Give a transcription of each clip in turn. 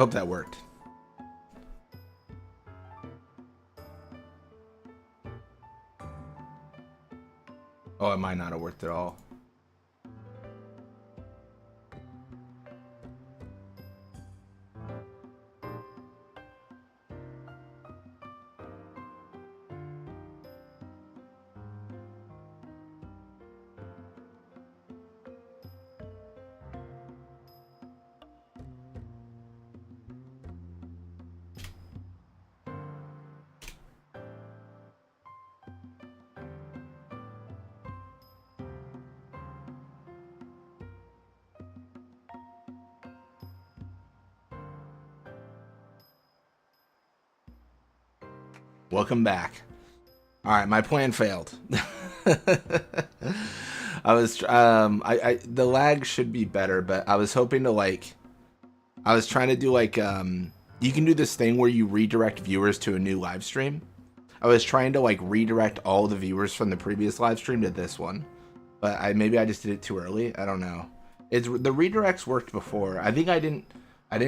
Hope that worked. Oh, it might not have worked at all. Welcome back. All right, my plan failed. I was the lag should be better, but I was hoping to I was trying to do you can do this thing where you redirect viewers to a new live stream. I was trying to redirect all the viewers from the previous live stream to this one, but maybe I just did it too early. I don't know. The redirects worked before. I think I didn't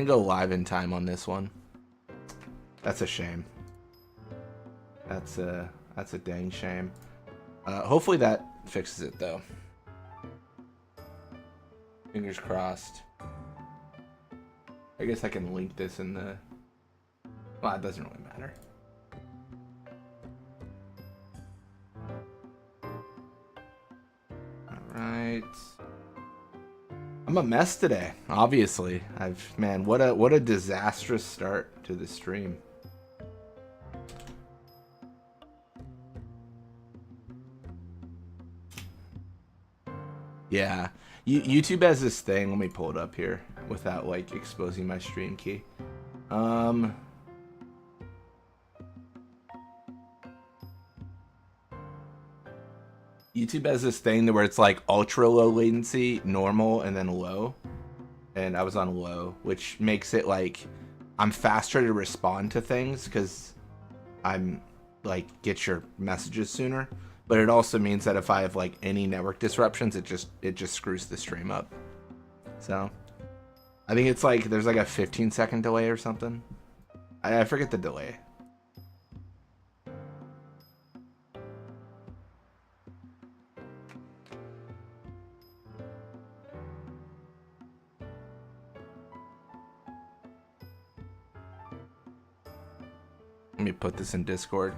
go live in time on this one. That's a shame. That's a dang shame. Hopefully that fixes it though. Fingers crossed. I guess I can link this in the... Well, it doesn't really matter. Alright. I'm a mess today, obviously. Man, what a disastrous start to the stream. Yeah, YouTube has this thing. Let me pull it up here without exposing my stream key. YouTube has this thing where it's ultra low latency, normal, and then low. And I was on low, which makes it I'm faster to respond to things because I'm get your messages sooner. But it also means that if I have any network disruptions, it just screws the stream up. So I think it's there's a 15-second delay or something. I forget the delay. Let me put this in Discord.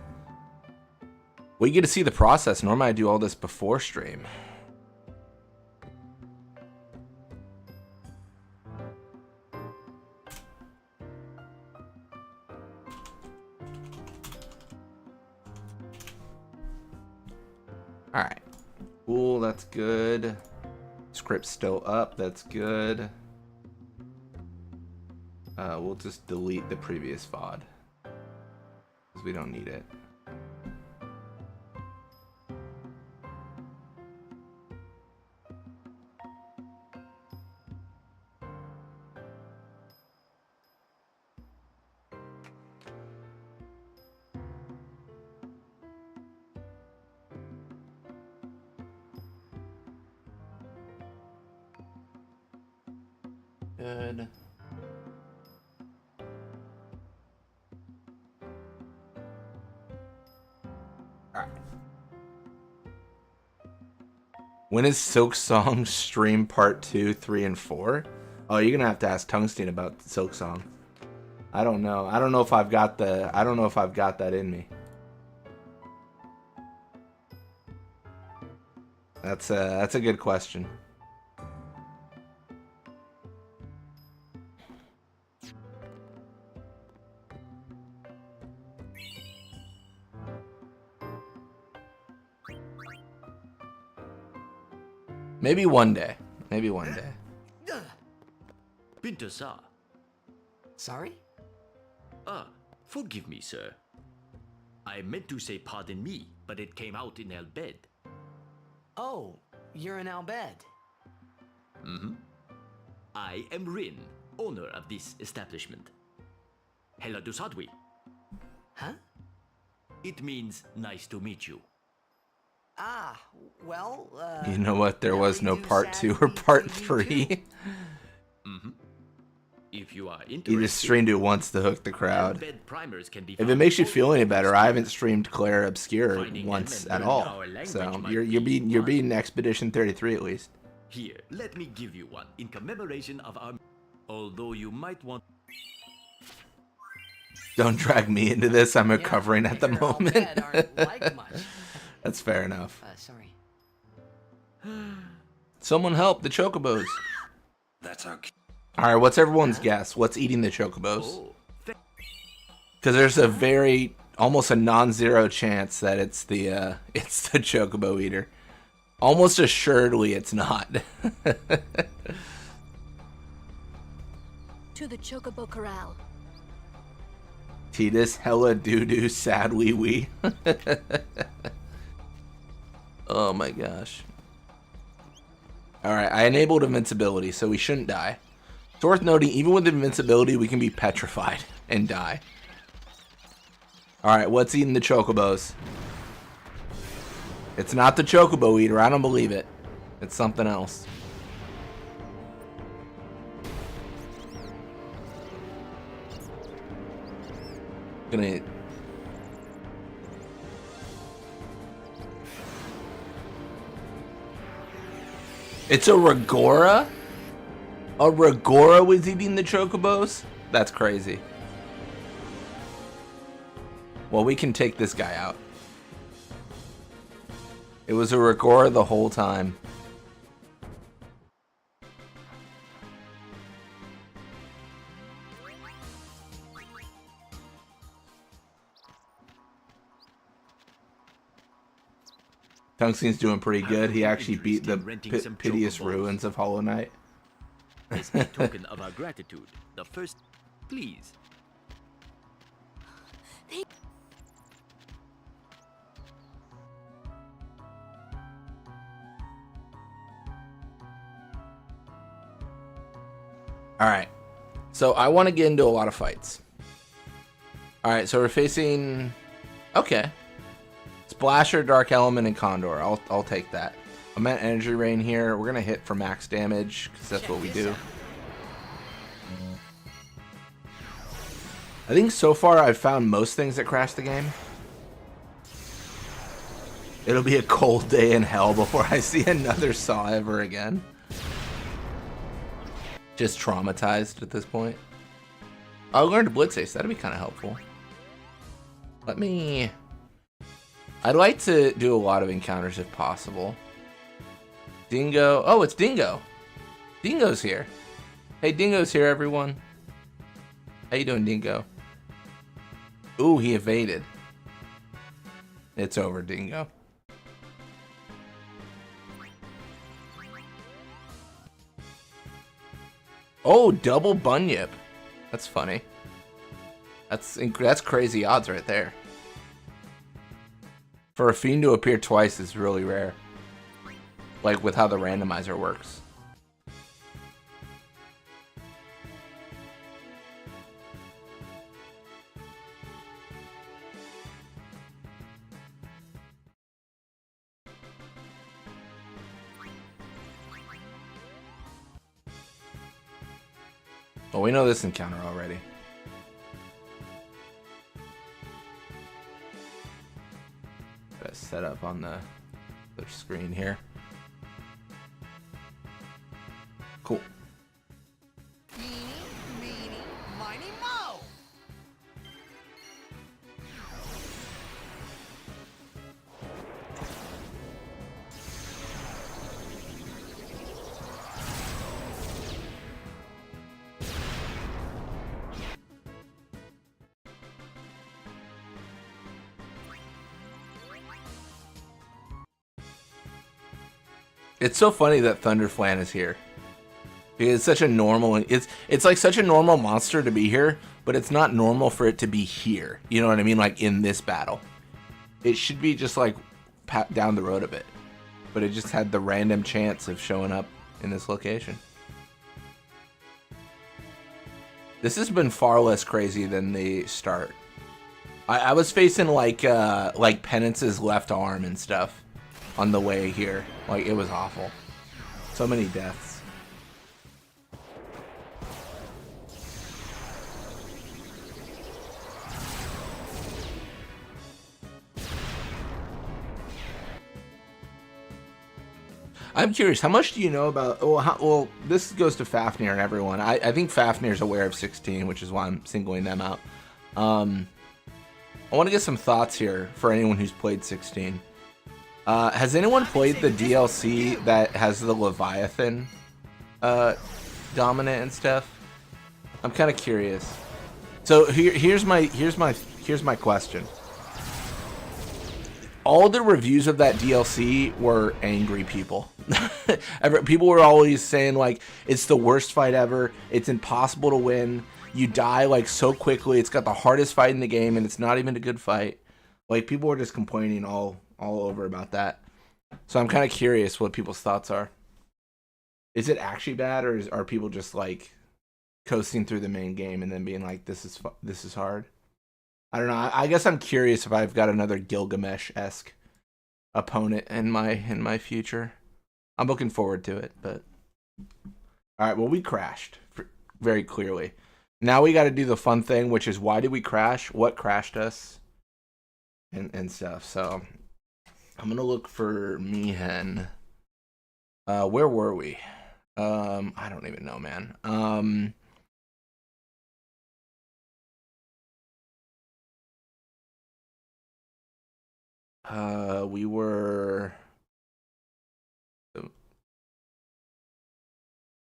Well, you get to see the process. Normally I do all this before stream. Alright. Cool, that's good. Script's still up, that's good. We'll just delete the previous VOD. Because we don't need it. Good. Alright. When is Silk Song stream part 2, 3, and 4? Oh, you're gonna have to ask Tungsten about Silk Song. I don't know. I don't know if I've got that in me. That's a good question. Maybe one day. Maybe one day. Pinter, sir. Sorry? Forgive me, sir. I meant to say pardon me, but it came out in Al bed. Oh, you're in Al bed. Mm-hmm. I am Rin, owner of this establishment. Hela Dusadwi. Huh? It means nice to meet you. Ah, well, You know what? There was no part 2 or part 3. Mm-hmm. If you are You interested, just streamed it once to hook the crowd. embed primers can be If it found makes you all feel over any the better, I haven't streamed Claire Obscure Finding once them at and learning all. our language So might you're be beating fun. Expedition 33 at least. Here, let me give you one in commemoration of our. Although you might want. Don't drag me into this. I'm recovering at the your Al moment. Bhed aren't liked much. That's fair enough. Sorry. Someone help the chocobos. That's our. All right, what's everyone's guess? What's eating the chocobos? Oh, Because there's a very, almost a non-zero chance that it's the chocobo eater. Almost assuredly, it's not. To the Chocobo Corral. Titus, hella doo-doo, sad wee-wee. Oh my gosh. Alright, I enabled invincibility, so we shouldn't die. It's worth noting, even with invincibility, we can be petrified and die. Alright, what's eating the chocobos? It's not the chocobo eater, I don't believe it. It's something else. Gonna... It's a Ragora? A Ragora was eating the chocobos? That's crazy. Well, we can take this guy out. It was a Ragora the whole time. Tungsten's doing pretty good. He actually beat the piteous ruins of Hollow Knight. as a token of our gratitude, the first, please. Alright. So I want to get into a lot of fights. Alright, so we're facing... Okay. Splasher, Dark Element, and Condor. I'll take that. I'm at Energy Rain here. We're going to hit for max damage, because that's what we do. I think so far I've found most things that crash the game. It'll be a cold day in hell before I see another Saw ever again. Just traumatized at this point. I'll learn to Blitz Ace. That'd be kind of helpful. Let me... I'd like to do a lot of encounters if possible. Dingo. Oh, it's Dingo. Dingo's here. Hey, Dingo's here, everyone. How you doing, Dingo? Ooh, he evaded. It's over, Dingo. Oh, double Bunyip. That's funny. That's crazy odds right there. For a fiend to appear twice is really rare. Like with how the randomizer works. Well, we know this encounter already. Gotta set up on the screen here. Cool. Eeny, meeny, miny, moe. It's so funny that Thunderflan is here. Because it's such a normal, it's like such a normal monster to be here, but it's not normal for it to be here. You know what I mean? Like in this battle. It should be just like down the road a bit. But it just had the random chance of showing up in this location. This has been far less crazy than the start. I was facing like Penance's left arm and stuff on the way here. Like, it was awful. So many deaths. I'm curious, how much do you know about... Well, this goes to Fafnir and everyone. I think Fafnir's aware of 16, which is why I'm singling them out. I want to get some thoughts here for anyone who's played 16. Has anyone played the DLC that has the Leviathan dominant and stuff? I'm kind of curious. So here's my question. All the reviews of that DLC were angry people. People were always saying like it's the worst fight ever. It's impossible to win. You die like so quickly. It's got the hardest fight in the game, and it's not even a good fight. Like people were just complaining all over about that. So I'm kind of curious what people's thoughts are. Is it actually bad, or are people just like coasting through the main game and then being like, this is hard? I don't know. I guess I'm curious if I've got another Gilgamesh-esque opponent in my future. I'm looking forward to it, but all right. Well, we crashed very clearly. Now we got to do the fun thing, which is why did we crash? What crashed us? And stuff. So I'm gonna look for Mihen. Where were we? I don't even know, man. We were...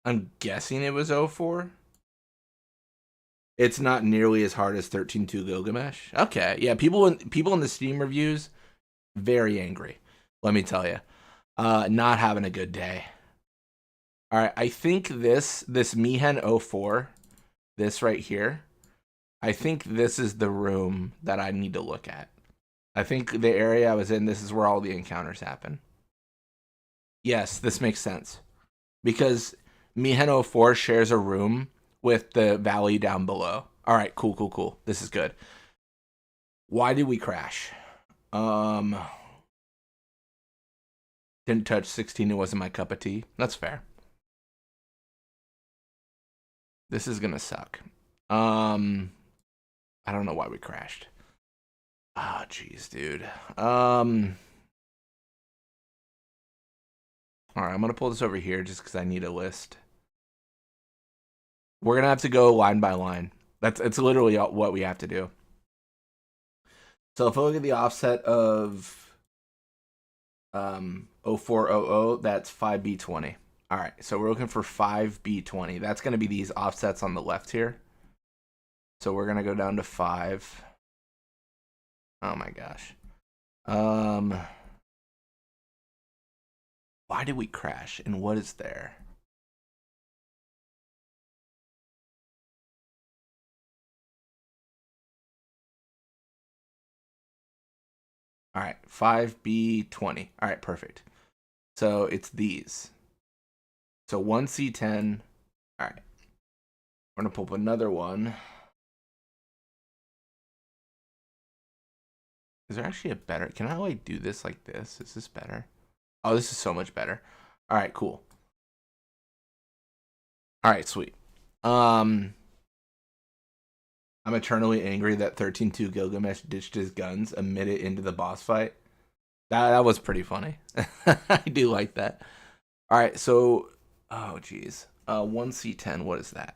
I'm guessing it was 04. It's not nearly as hard as 13-2 Gilgamesh. Okay, yeah, people in the Steam reviews, very angry. Let me tell you. Not having a good day. All right, I think this Mihen 04, this right here, I think this is the room that I need to look at. I think the area I was in, this is where all the encounters happen. Yes, this makes sense. Because Mihen 04 shares a room with the valley down below. All right, cool. This is good. Why did we crash? Didn't touch 16. It wasn't my cup of tea. That's fair. This is gonna suck. I don't know why we crashed. Ah, jeez, dude. All right, I'm gonna pull this over here just because I need a list. We're gonna have to go line by line. It's literally what we have to do. So if I look at the offset of 0400, that's 5B20. All right, so we're looking for 5B20. That's gonna be these offsets on the left here. So we're gonna go down to 5. Oh my gosh. Why did we crash and what is there? All right, 5B20. All right, perfect. So it's these. So 1C10. All right. We're going to pull up another one. Is there actually a better... Can I like do this like this? Is this better? Oh, this is so much better. All right, cool. All right, sweet. I'm eternally angry that 13-2 Gilgamesh ditched his guns a minute into the boss fight. That was pretty funny. I do like that. All right, so... Oh, geez. 1C10, what is that?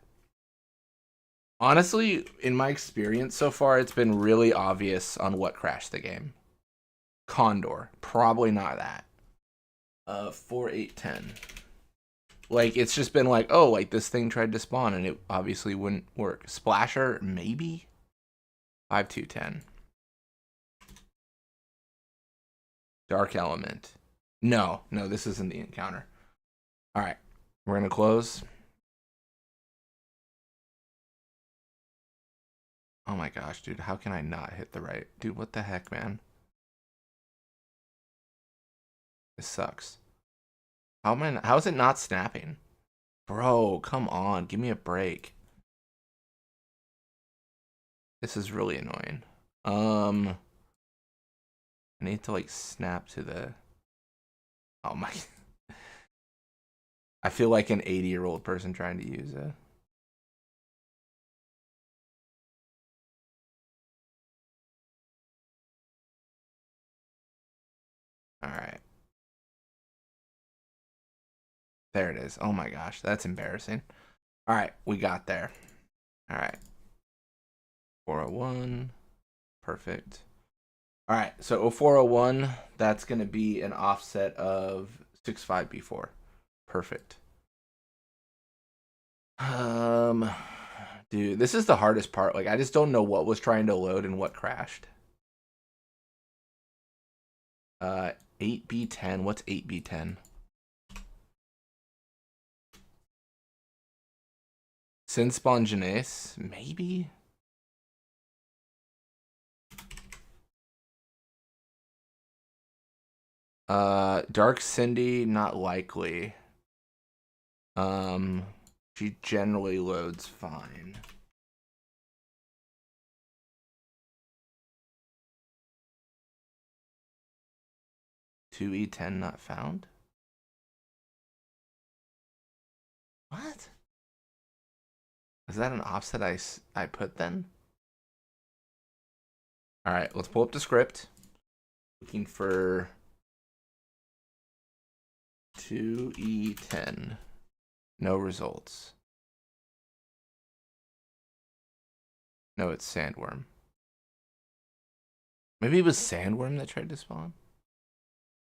Honestly, in my experience so far, it's been really obvious on what crashed the game. Condor. Probably not that. 4-8-10. Like, it's just been like, oh, like, this thing tried to spawn, and it obviously wouldn't work. Splasher, maybe? 5-2-10. Dark Element. No, this isn't the encounter. All right, we're going to close. Oh my gosh, dude, how can I not hit the right? Dude, what the heck, man? This sucks. How is it not snapping? Bro, come on, give me a break. This is really annoying. I need to like snap to the... Oh my... I feel like an 80-year-old person trying to use it. All right. There it is. Oh my gosh, that's embarrassing. All right, we got there. All right. 401. Perfect. All right, so 0401, that's going to be an offset of 65B4. Perfect. Dude, this is the hardest part. Like, I just don't know what was trying to load and what crashed. 8B10. What's 8B10? Sin Spongenes, maybe? Dark Cindy, not likely. She generally loads fine. Two E10 not found? What? Is that an offset I put then? All right, let's pull up the script. Looking for 2E10. No results. No, it's Sandworm. Maybe it was Sandworm that tried to spawn?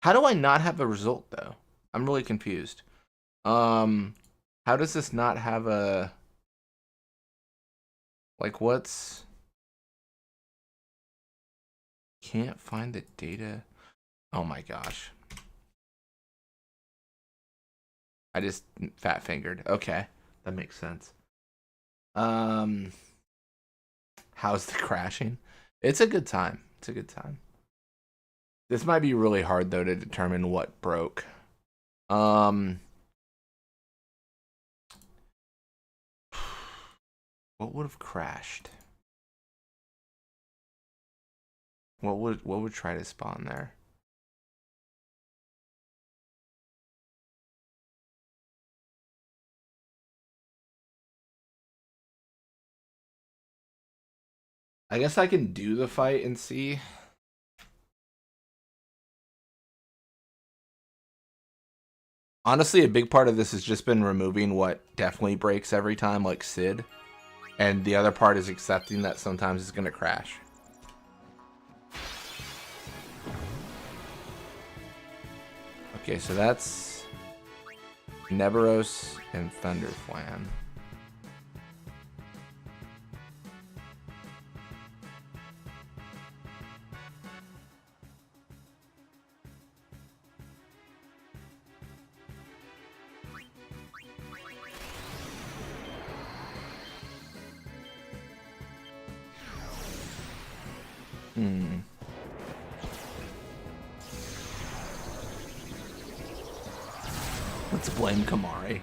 How do I not have a result, though? I'm really confused. How does this not have a... Like, what's... Can't find the data. Oh my gosh. I just fat fingered. Okay, that makes sense. How's the crashing? It's a good time. It's a good time. This might be really hard though to determine what broke. What would have crashed? What would try to spawn there? I guess I can do the fight and see. Honestly, a big part of this has just been removing what definitely breaks every time, like Sid. And the other part is accepting that sometimes it's going to crash. Okay, so that's Neberos and Thunderflan. Let's blame Kamari.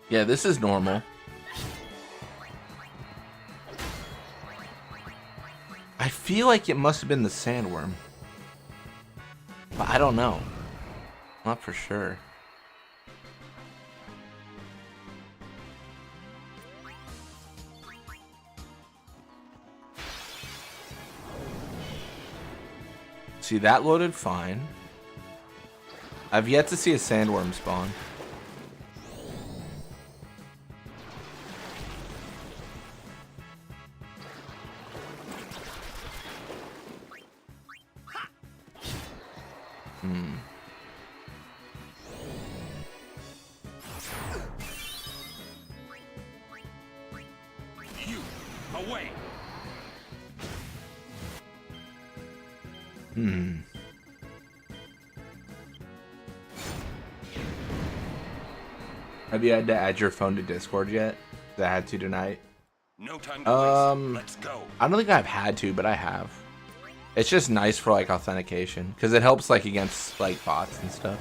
Yeah, this is normal. I feel like it must have been the sandworm. But I don't know. Not for sure. See, that loaded fine. I've yet to see a sandworm spawn. Away. Have you had to add your phone to Discord yet? I had to tonight. No time to waste. Let's go. I don't think I've had to, but I have. It's just nice for like authentication because it helps like against like bots and stuff.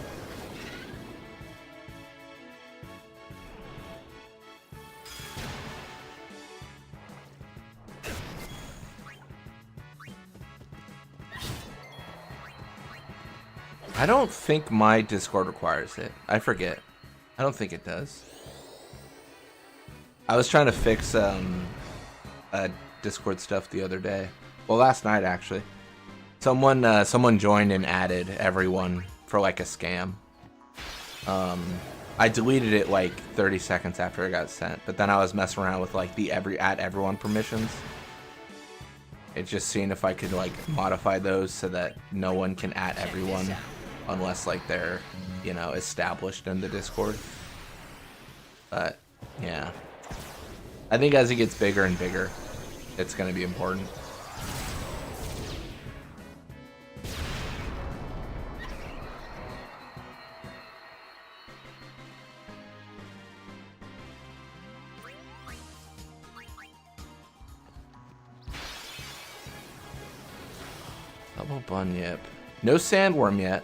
I don't think my Discord requires it. I forget. I don't think it does. I was trying to fix Discord stuff the other day. Well, last night actually. Someone joined and added everyone for like a scam. I deleted it like 30 seconds after it got sent, but then I was messing around with like the add everyone permissions. It's just seeing if I could like modify those so that no one can add everyone unless like they're, you know, established in the Discord. But yeah, I think as it gets bigger and bigger, it's going to be important. Double bunyip. No sandworm yet.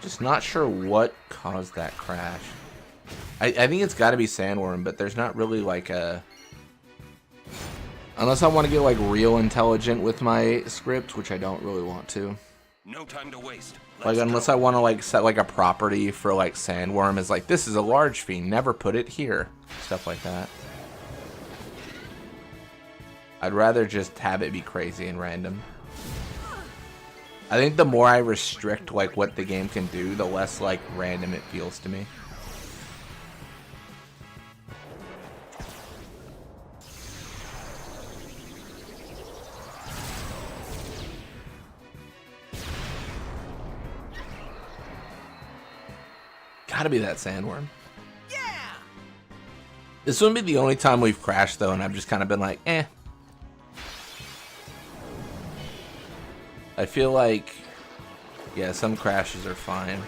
Just not sure what caused that crash. I think it's got to be sandworm, but there's not really like a... Unless I want to get like real intelligent with my script, which I don't really want to. No time to waste. Like unless I want to like set like a property for like sandworm is like, this is a large fiend, never put it here. Stuff like that. I'd rather just have it be crazy and random. I think the more I restrict like what the game can do, the less like random it feels to me. Gotta be that sandworm. Yeah. This wouldn't be the only time we've crashed though, and I've just kind of been like, eh. I feel like, yeah, some crashes are fine.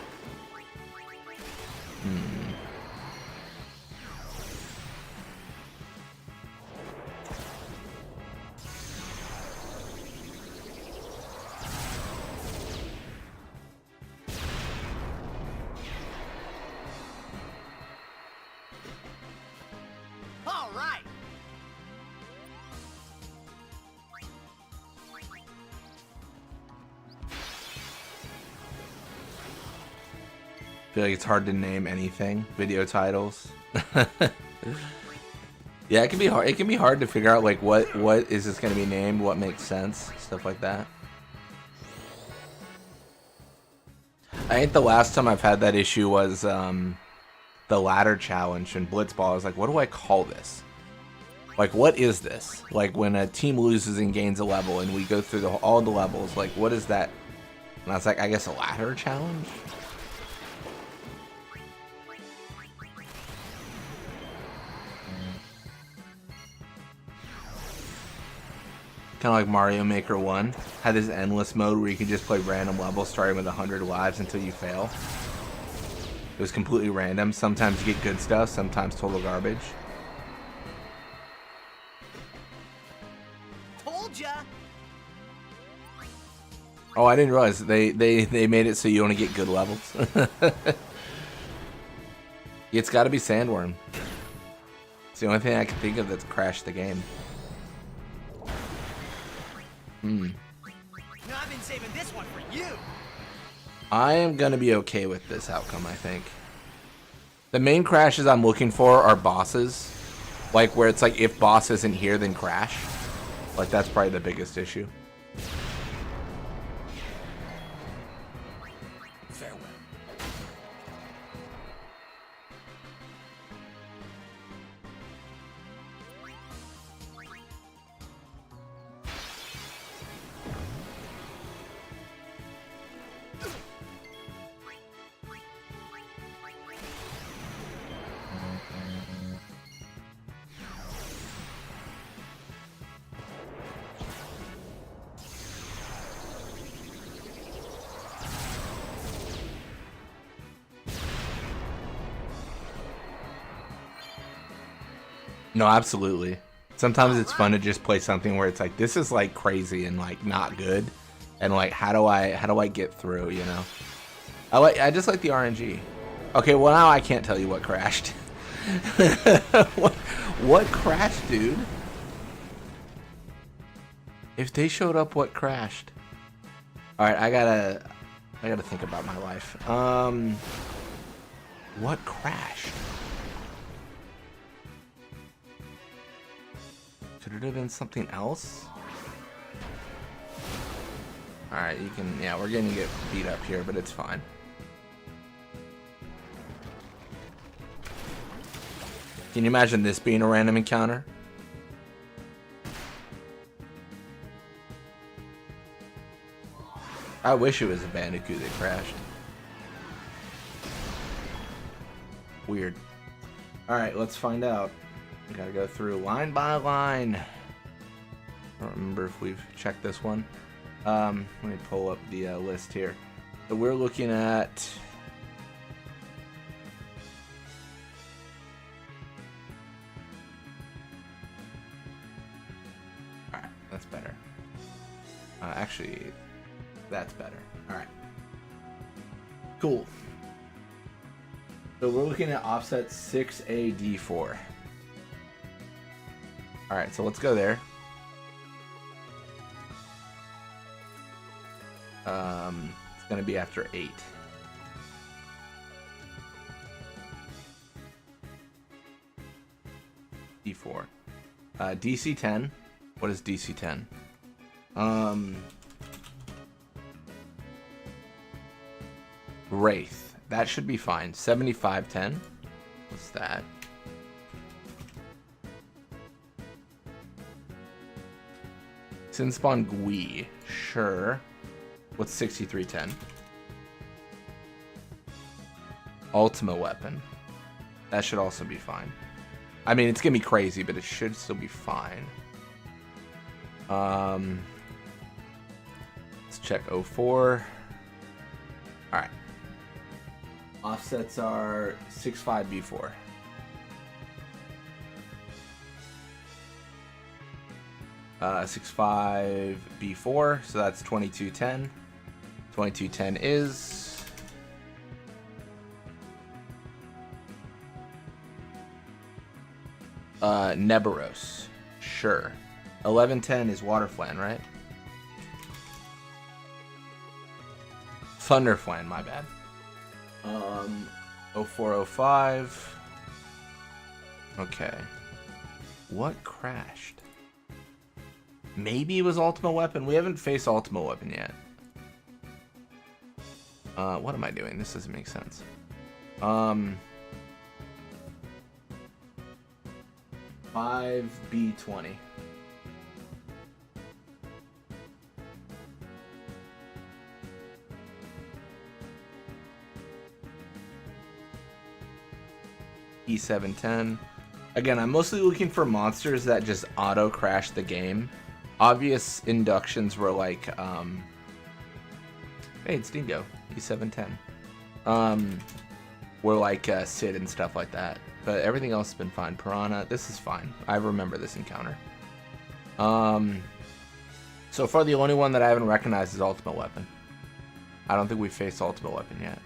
All right. I feel like it's hard to name anything. Video titles. Yeah, it can be hard. It can be hard to figure out like what is this going to be named, what makes sense, stuff like that. I think the last time I've had that issue was the ladder challenge in Blitzball. I was like, what do I call this? Like, what is this? Like when a team loses and gains a level, and we go through all the levels. Like, what is that? And I was like, I guess a ladder challenge. Kind of like Mario Maker 1 had this endless mode where you can just play random levels starting with 100 lives until you fail. It was completely random. Sometimes you get good stuff, sometimes total garbage. Told ya. Oh, I didn't realize they made it so you only get good levels. It's got to be Sandworm. It's the only thing I can think of that's crashed the game. No, I've been saving this one for you. I am gonna be okay with this outcome, I think. The main crashes I'm looking for are bosses. Like where it's like if boss isn't here, then crash. Like that's probably the biggest issue. Farewell. No, absolutely. Sometimes it's fun to just play something where it's like this is like crazy and like not good, and like how do I get through? You know, I just like the RNG. Okay, well now I can't tell you what crashed. What crashed, dude? If they showed up, what crashed? All right, I gotta think about my life. What crashed? Could it have been something else? All right, you can. Yeah, we're gonna get beat up here, but it's fine. Can you imagine this being a random encounter? I wish it was a Bandicoot that crashed. Weird. Alright, let's find out. We gotta go through line by line. I don't remember if we've checked this one. Let me pull up the list here. So we're looking at... Alright, that's better. Actually, that's better. Alright. Cool. So we're looking at offset 6AD4. Alright, so let's go there. It's going to be after 8. D4. DC10. What is DC10? Wraith. That should be fine. 7510. What's that? Sinspawn Gui. Sure. What's 6310? Ultima Weapon. That should also be fine. I mean, it's gonna be crazy, but it should still be fine. Let's check 04. Alright. Offsets are 65B4. Uh, 65B4, so that's 2210. 2210 is... Neberos. Sure. 1110 is Waterflan, right? Thunderflan, my bad. 0405. Okay. What crashed? Maybe it was Ultima Weapon. We haven't faced Ultima Weapon yet. What am I doing? This doesn't make sense. $5B20. E710. Again, I'm mostly looking for monsters that just auto crash the game. Obvious inductions were like, hey, it's Dingo, E710. Were like Sid and stuff like that. But everything else has been fine. Piranha, this is fine. I remember this encounter. So far, the only one that I haven't recognized is Ultimate Weapon. I don't think we've faced Ultimate Weapon yet.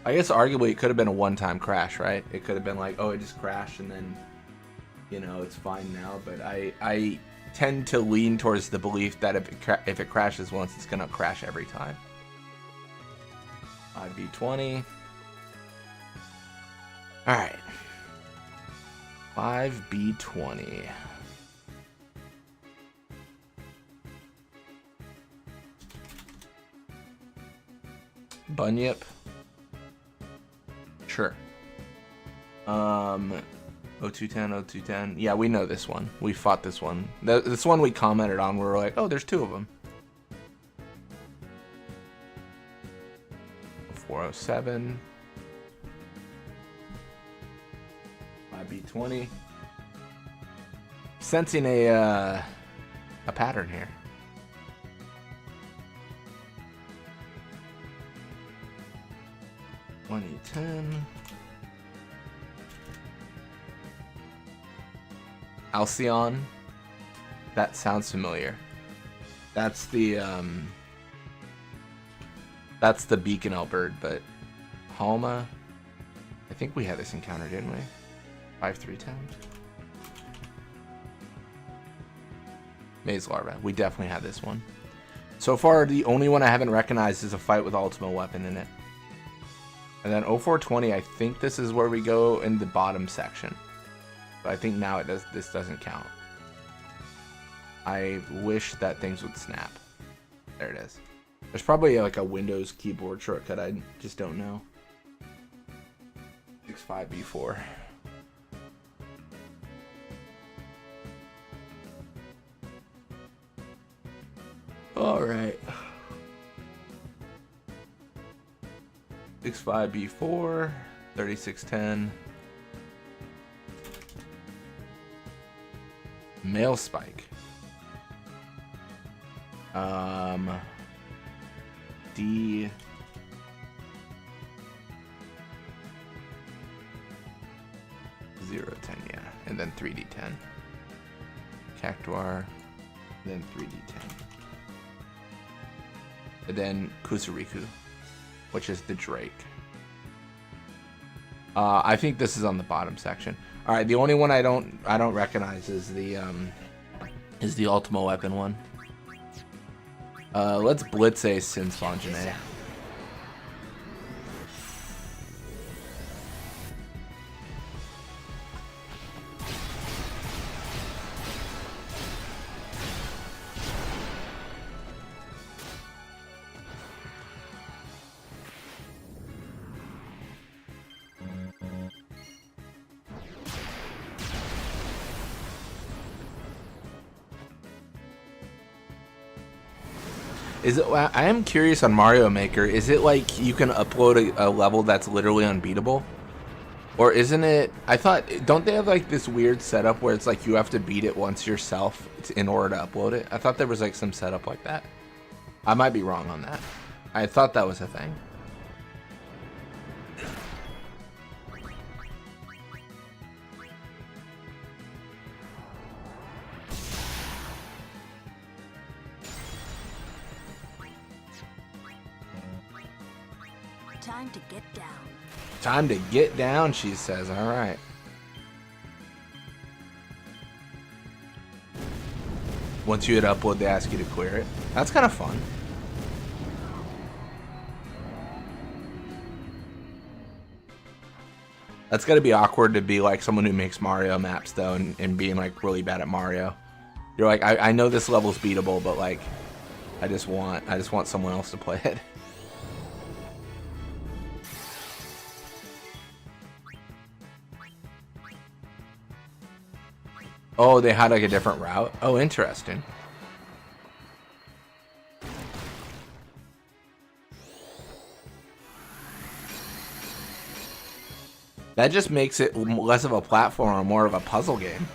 I guess arguably it could have been a one-time crash, right? It could have been like, oh, it just crashed and then, you know, it's fine now. But I tend to lean towards the belief that if it crashes once, it's gonna crash every time. 5B20. All right. 5B20. Bunyip. Sure. 0210, 0210. Yeah, we know this one. We fought this one. This one we commented on. We were like, oh, there's two of them. 407. 5B20. Sensing a pattern here. $2010. Alcyon. That sounds familiar. That's the Beacon L bird, but Halma. think we had this encounter, didn't we? 5-3-10. Maze Larva. We definitely had this one. So far, the only one I haven't recognized is a fight with Ultimate Weapon in it. And then 0420, I think this is where we go in the bottom section. But I think now this doesn't count. I wish that things would snap. There it is. There's probably like a Windows keyboard shortcut. I just don't know. 65B4. All right. 65B4, 3610. Male Spike. D. Zero 10, yeah, and then 3D10. Cactuar, then 3D10. And then Kusuriku, which is the Drake. I think this is on the bottom section. All right, the only one I don't recognize is the Ultima Weapon one. Let's Blitz a Sin Spongenet. Is it? I am curious on Mario Maker. Is it like you can upload a level that's literally unbeatable, or isn't it? I thought, don't they have like this weird setup where it's like you have to beat it once yourself in order to upload it? I thought there was like some setup like that. I might be wrong on that. I thought that was a thing. Time to get down. Time to get down, she says. All right. Once you hit upload, they ask you to clear it. That's kind of fun. That's got to be awkward to be like someone who makes Mario maps, though, and being like really bad at Mario. You're like, I know this level's beatable, but like, I just want someone else to play it. Oh, they had like a different route? Oh, interesting. That just makes it less of a platform and more of a puzzle game.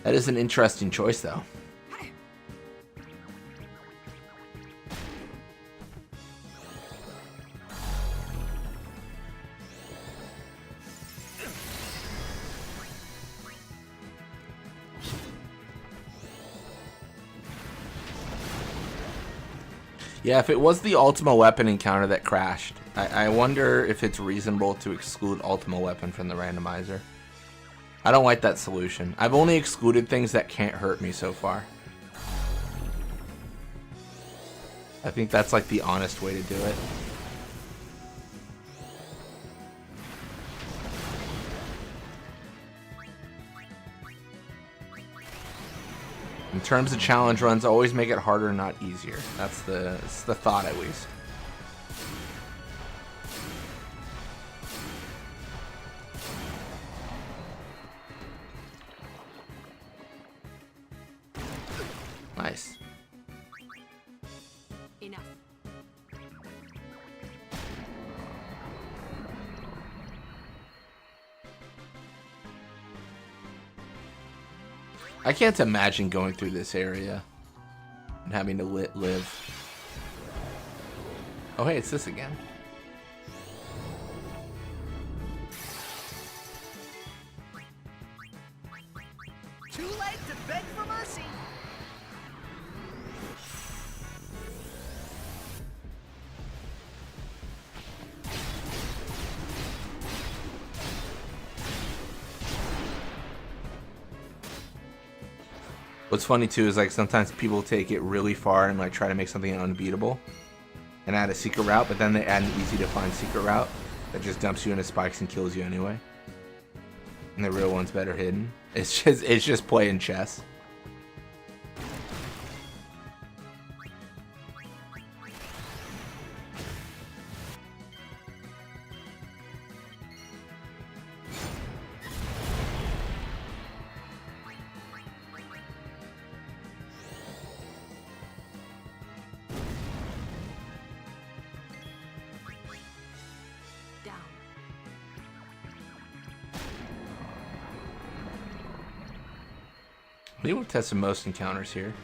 That is an interesting choice, though. Yeah, if it was the Ultima Weapon encounter that crashed, I wonder if it's reasonable to exclude Ultima Weapon from the randomizer. I don't like that solution. I've only excluded things that can't hurt me so far. I think that's like the honest way to do it. In terms of challenge runs, always make it harder, not easier. That's the thought, at least. Nice. Enough. I can't imagine going through this area and having to live. Oh, hey, it's this again. Too late to beg for mercy. What's funny too is like sometimes people take it really far and like try to make something unbeatable and add a secret route, but then they add an easy to find secret route that just dumps you into spikes and kills you anyway. And the real one's better hidden. It's just playing chess. Down. We will test some most encounters here.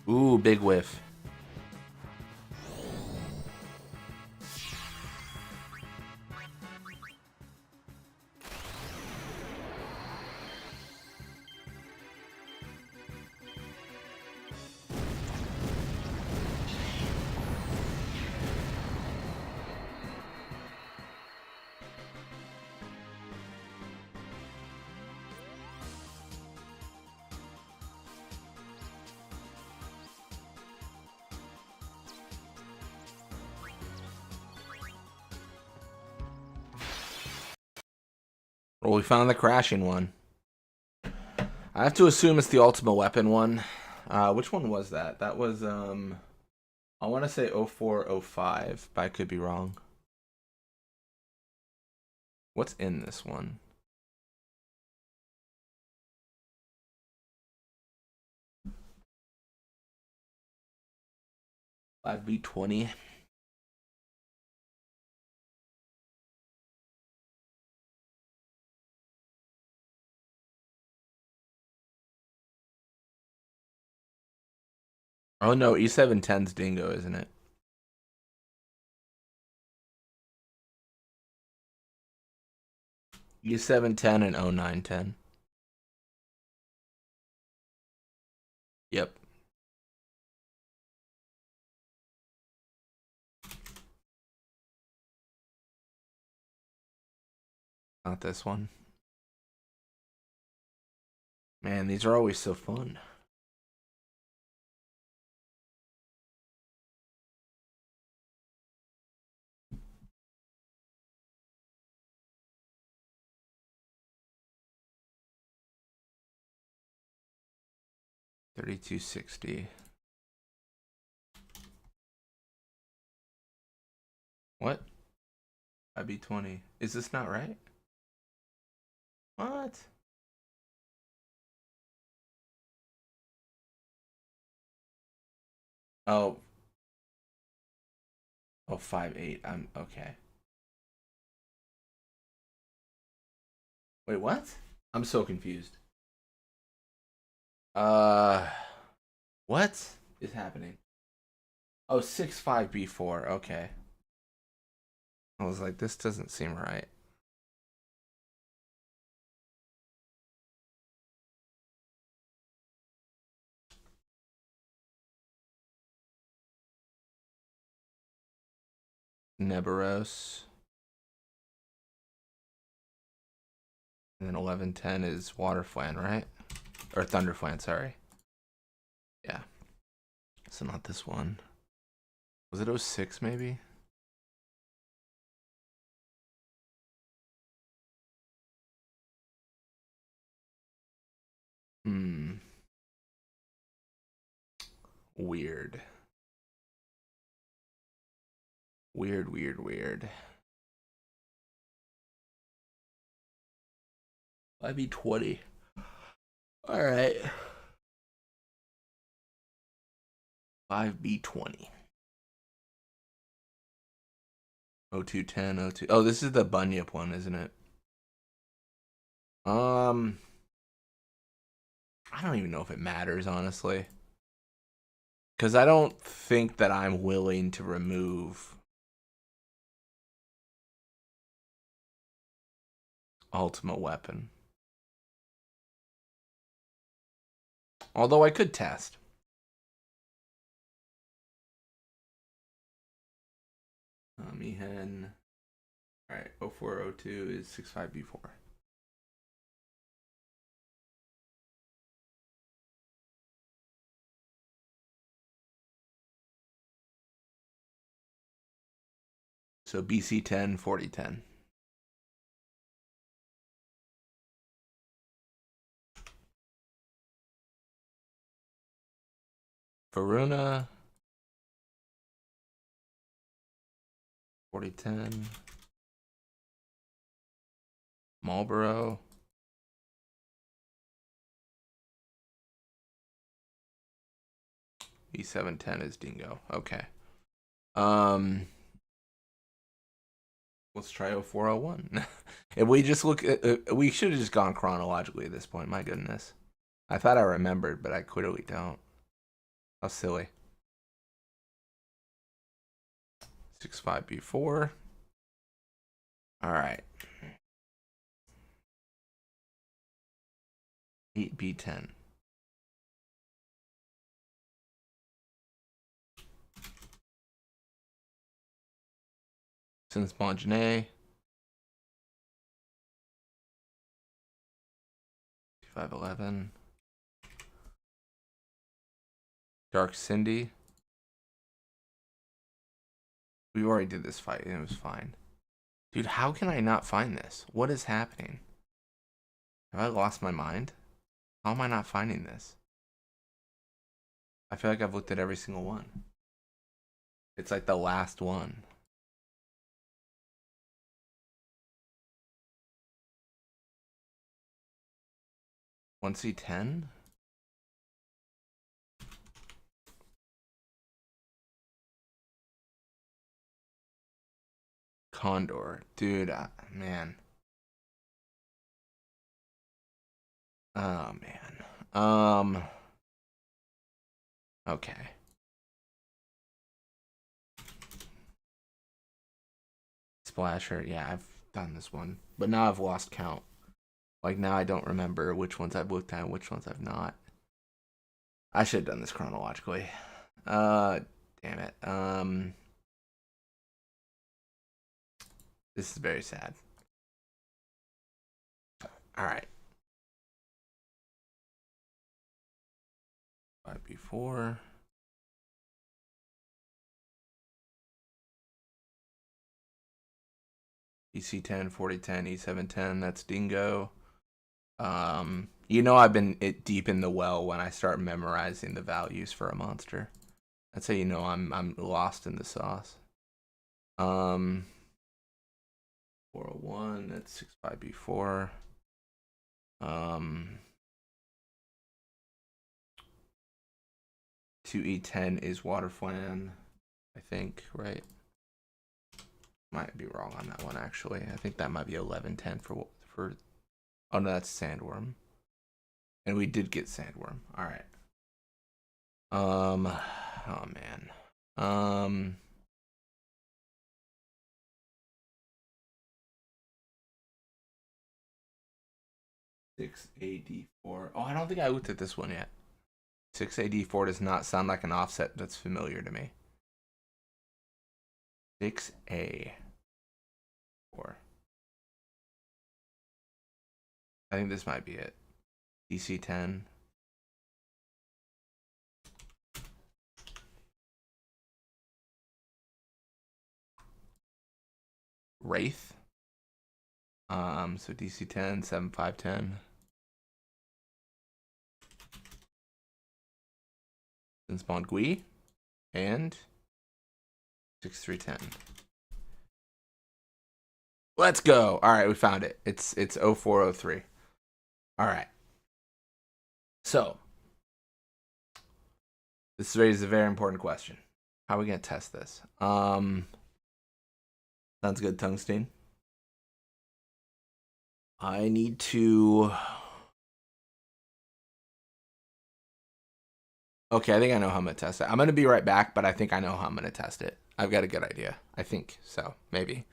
Ooh, big whiff. Well, we found the crashing one. I have to assume it's the ultimate weapon one. Which one was that? That was, I want to say 0405, but I could be wrong. What's in this one? I'd be 20. Oh no, E710's Dingo, isn't it? E710 and 0910. Yep. Not this one. Man, these are always so fun. $32.60. What? I'd be 20. Is this not right? What? Oh. Oh, 5.8. I'm okay. Wait, what? I'm so confused. What is happening? Oh, 6.5B4. Okay. I was like, this doesn't seem right. Neberos. And then 1110 is Waterflan, right? Or Thunderflan, sorry. Yeah. So not this one. Was it 06 maybe? Weird. Weird. I'd be 20. Alright. 5B20. 0210, 02. Oh, this is the Bunyip one, isn't it? I I don't even know if it matters, honestly. Because I don't think that I'm willing to remove ultimate weapon. Although I could test. Mihen. Alright, 0402 is 65B4. So BC10, 4010. Varuna, 4010. Marlboro. E710 is Dingo. Okay. Let's try 0401. If we just look at, we should have just gone chronologically at this point. My goodness. I thought I remembered, but I clearly don't. How silly. 65B4. All right. 8B10. Since Bonjane. 511. Dark Cindy. We already did this fight and it was fine. Dude, how can I not find this? What is happening? Have I lost my mind? How am I not finding this? I feel like I've looked at every single one. It's like the last one. One C10? Condor. Dude, man. Oh, man. Okay. Splasher. Yeah, I've done this one. But now I've lost count. Like, now I don't remember which ones I've looked at and which ones I've not. I should have done this chronologically. Damn it. This is very sad. Alright. 5B4. EC10, 4010, E710, that's Dingo. You know I've been deep in the well when I start memorizing the values for a monster. That's how you know I'm lost in the sauce. 401, that's 65B4. 2E10 is Waterflan, I think, right? Might be wrong on that one actually. I think that might be 1110 for oh no, that's Sandworm. And we did get Sandworm. All right. Oh man. 6AD4. Oh, I don't think I looked at this one yet. 6AD4 does not sound like an offset that's familiar to me. 6A4. I think this might be it. DC10. Wraith. So DC10, 7510. Then spawn Gui. And 6310. Let's go. All right, we found it. It's 0403. All right. So, this raises a very important question. How are we going to test this? Sounds good, Tungsten. I need to Okay, I think I know how I'm gonna test it. I'm gonna be right back, but I think I know how I'm gonna test it. I've got a good idea. I think so. Maybe.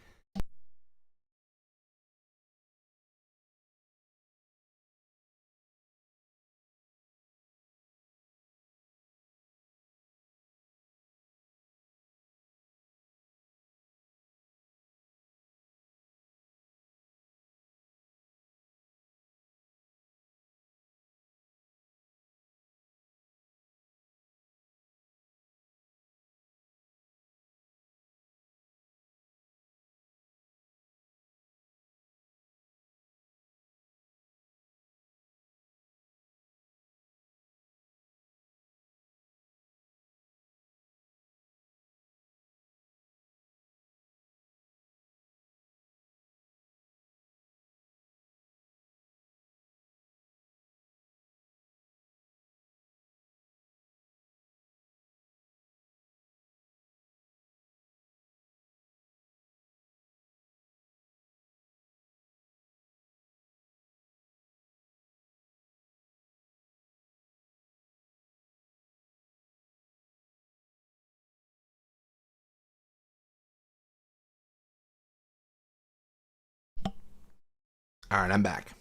All right, I'm back.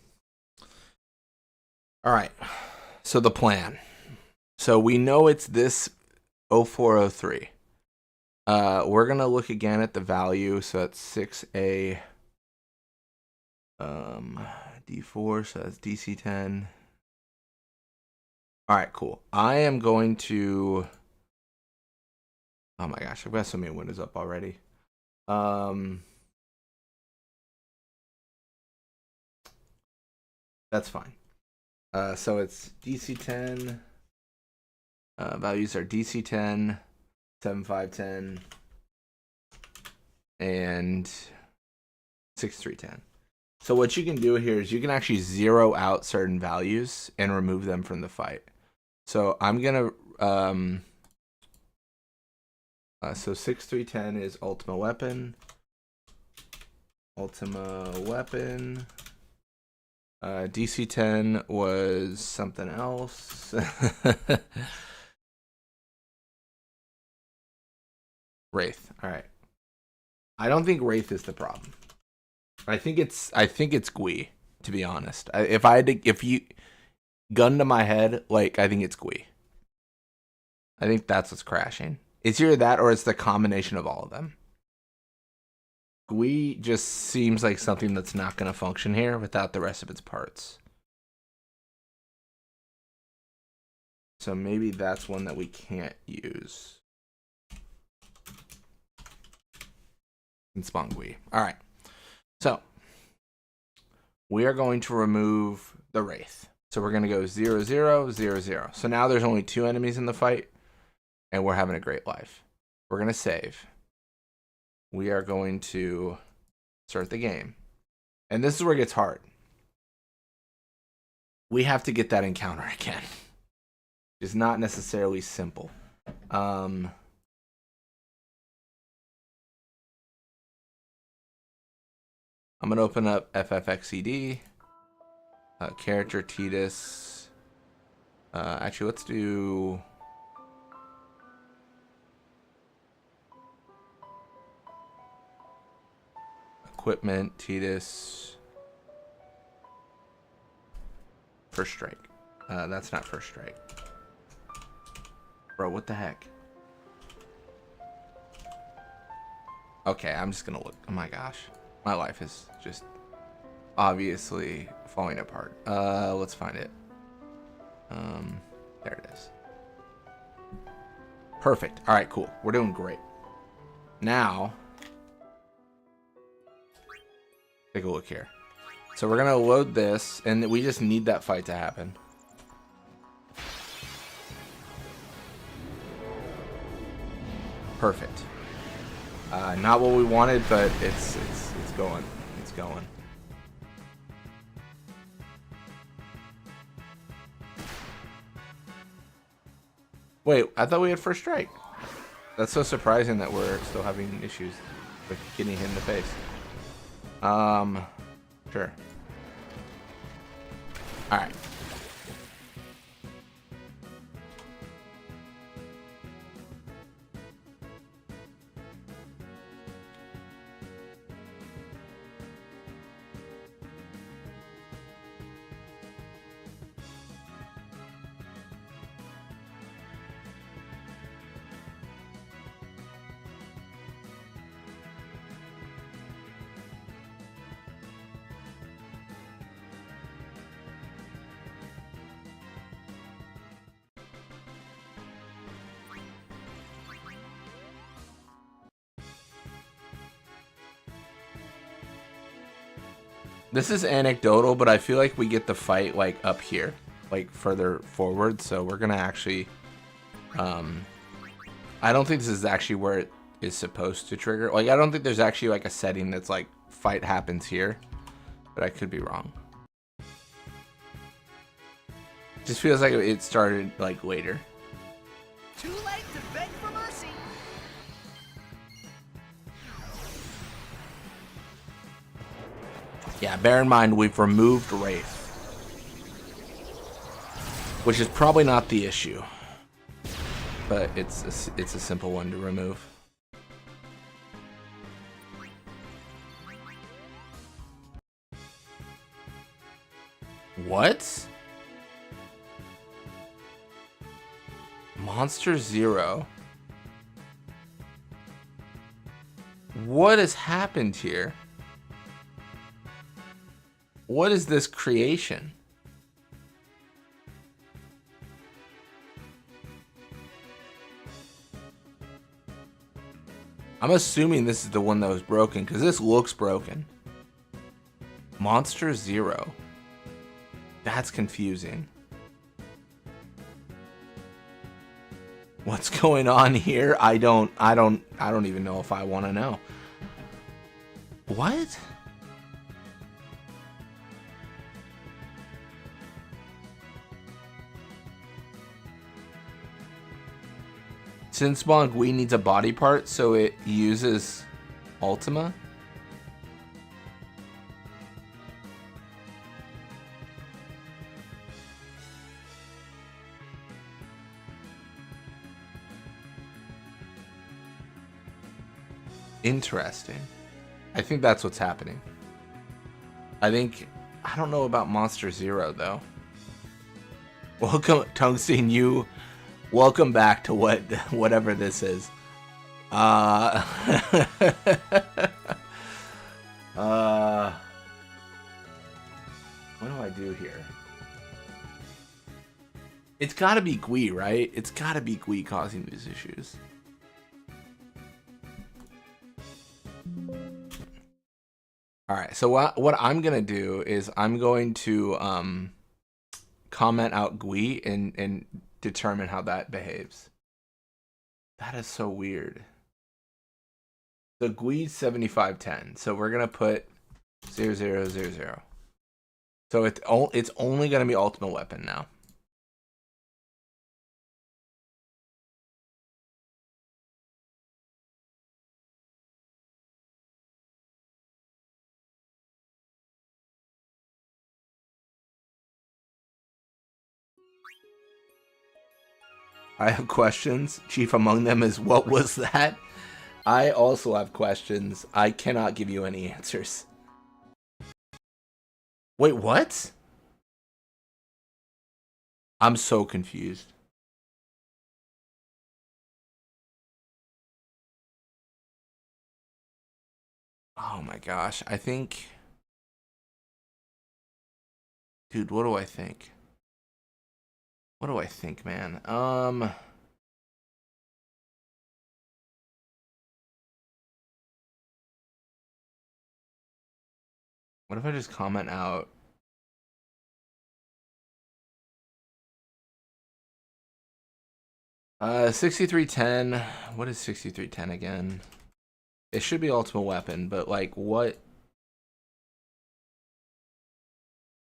All right. So the plan. So we know it's this 0403. We're gonna look again at the value. So that's 6A D4, so that's DC10. All right, cool. I am going to, oh my gosh, I've got so many windows up already. That's fine. So it's DC10. Values are DC10, 7510, and 6310. So what you can do here is you can actually zero out certain values and remove them from the fight. So I'm gonna so 6310 is Ultima Weapon. DC10 was something else. Wraith. All right. I don't think Wraith is the problem. I think it's Gui, to be honest. If you gun to my head, like, I think it's Gui. I think that's what's crashing. It's either that or it's the combination of all of them. Gui just seems like something that's not going to function here without the rest of its parts. So maybe that's one that we can't use. And spawn Gui. All right. So we are going to remove the Wraith. So we're going to go 0, 0, 0, 0. So now there's only 2 enemies in the fight, and we're having a great life. We're going to save. We are going to start the game. And this is where it gets hard. We have to get that encounter again. It's not necessarily simple. I'm going to open up FFXED. Character Titus. Actually, let's do... Equipment, Titus. First strike. That's not first strike. Bro, what the heck? Okay, I'm just gonna look. Oh my gosh. My life is just obviously falling apart. Let's find it. There it is. Perfect. All right, cool. We're doing great. Now, take a look here. So we're gonna load this, and we just need that fight to happen. Perfect. Not what we wanted, but it's going. It's going. Wait, I thought we had first strike. That's so surprising that we're still having issues with getting hit in the face. Sure. All right. This is anecdotal, but I feel like we get the fight like up here, like further forward. So we're gonna actually, I don't think this is actually where it is supposed to trigger. Like, I don't think there's actually like a setting that's like fight happens here, but I could be wrong. Just feels like it started like later. Too late to beg for mercy. Yeah, bear in mind we've removed Wraith, which is probably not the issue, but it's a simple one to remove. What? Monster Zero. What has happened here? What is this creation? I'm assuming this is the one that was broken because this looks broken. Monster Zero. That's confusing. What's going on here? I don't even know if I want to know. What? Since Mongui needs a body part, so it uses Ultima. Interesting. I think that's what's happening. I don't know about Monster Zero though. Welcome, Tungsten. Welcome back to whatever this is. What do I do here? It's gotta be Gui, right? It's gotta be Gui causing these issues. Alright, so what I'm gonna do is I'm going to comment out Gui and determine how that behaves. That is so weird. The Gui's 7510. So we're gonna put 0000. So it's only gonna be ultimate weapon now. I have questions. Chief among them is, what was that? I also have questions. I cannot give you any answers. Wait, what? I'm so confused. Oh my gosh. I think... Dude, what do I think? What do I think, man? What if I just comment out? Uh, 6310. What is 6310 again? It should be ultimate weapon, but like what?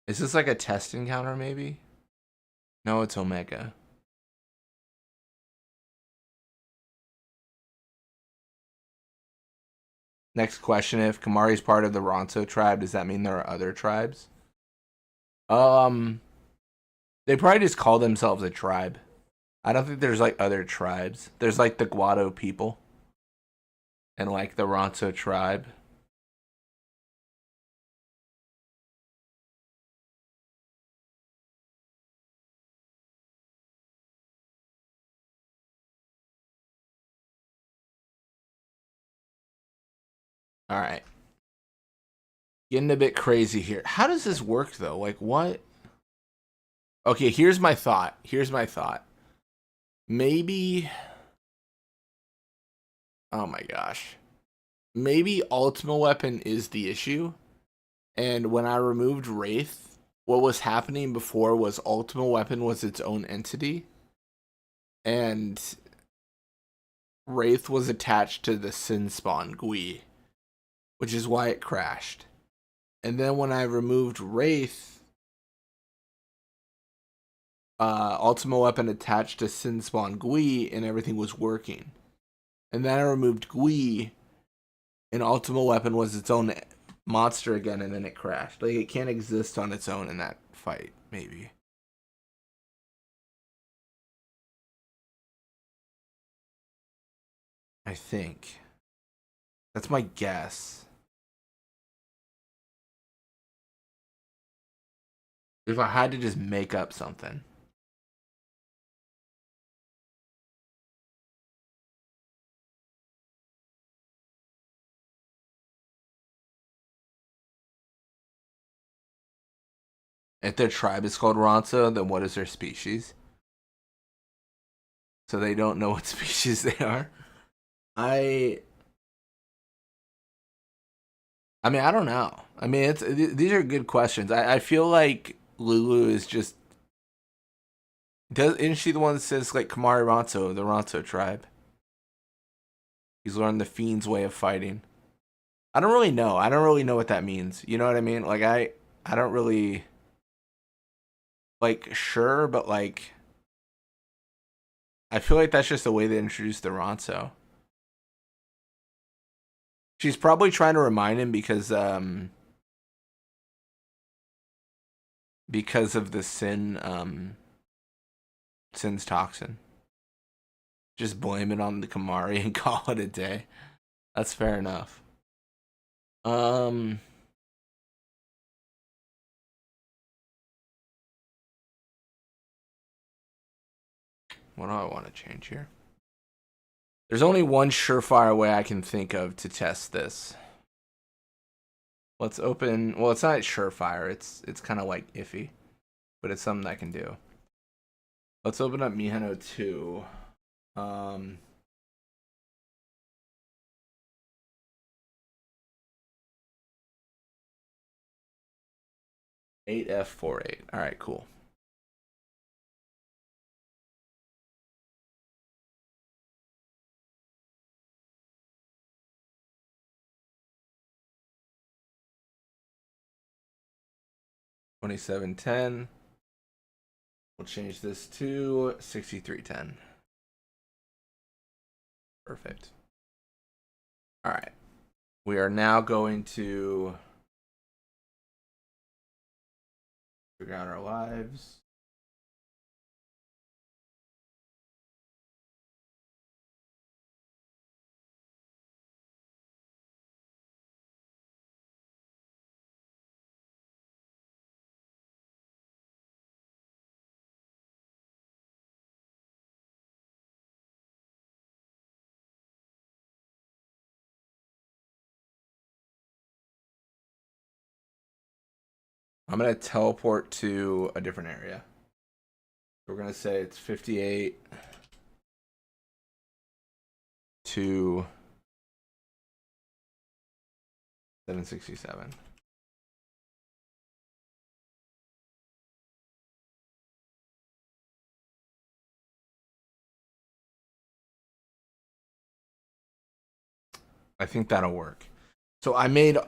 Is this like a test encounter maybe? No, it's Omega. Next question, if Kamari's part of the Ronso tribe, does that mean there are other tribes? They probably just call themselves a tribe. I don't think there's like other tribes. There's like the Guado people and like the Ronso tribe. All right. Getting a bit crazy here. How does this work though? Like what? Okay, here's my thought. Maybe... Oh my gosh. Maybe Ultimate Weapon is the issue. And when I removed Wraith, what was happening before was Ultimate Weapon was its own entity. And Wraith was attached to the Sin Spawn GUI, which is why it crashed. And then when I removed Wraith, Ultimate Weapon attached to Sin Spawn GUI and everything was working. And then I removed GUI and Ultimate Weapon was its own monster again, and then it crashed. Like, it can't exist on its own in that fight, maybe. I think. That's my guess. If I had to just make up something. If their tribe is called Ronso, then what is their species? So they don't know what species they are. I mean, I don't know. I mean, these are good questions. I feel like Lulu is just isn't she the one that says like Kamari Ronso, the Ronso tribe? He's learned the Fiend's way of fighting. I don't really know. I don't really know what that means. You know what I mean? Like I don't really like sure, but like I feel like that's just the way they introduced the Ronso. She's probably trying to remind him because of the Sin's toxin. Just blame it on the Kamari and call it a day. That's fair enough. What do I want to change here? There's only one surefire way I can think of to test this. Let's open. Well, it's not surefire. It's kind of like iffy, but it's something I can do. Let's open up Mihano 2. 8F48. All right, cool. $27.10. We'll change this to $63.10. Perfect. All right. We are now going to figure out our lives. I'm going to teleport to a different area. We're going to say it's 58 to 767. I think that'll work. So I made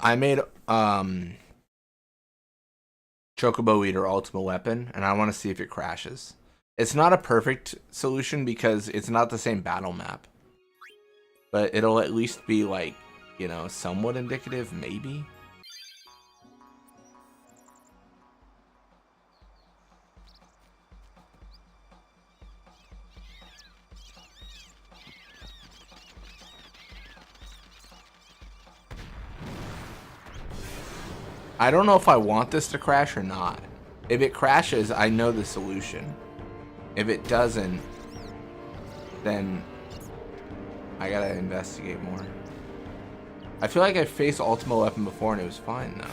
Chocobo Eater Ultimate Weapon, and I want to see if it crashes. It's not a perfect solution because it's not the same battle map. But it'll at least be like, you know, somewhat indicative, maybe. I don't know if I want this to crash or not. If it crashes, I know the solution. If it doesn't, then I gotta investigate more. I feel like I faced Ultimate Weapon before and it was fine though.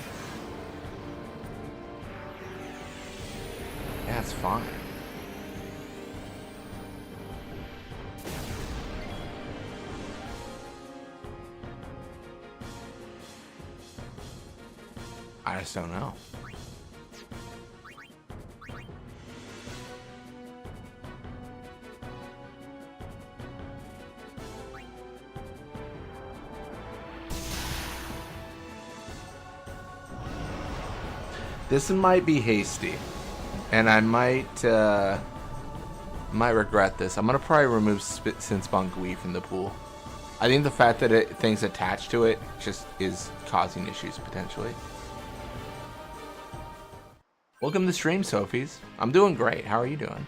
Yeah, it's fine. I just don't know. This might be hasty, and I might regret this. I'm gonna probably remove Sinspon Gui from the pool. I think the fact that things attached to it just is causing issues potentially. Welcome to the stream, Sophies. I'm doing great. How are you doing?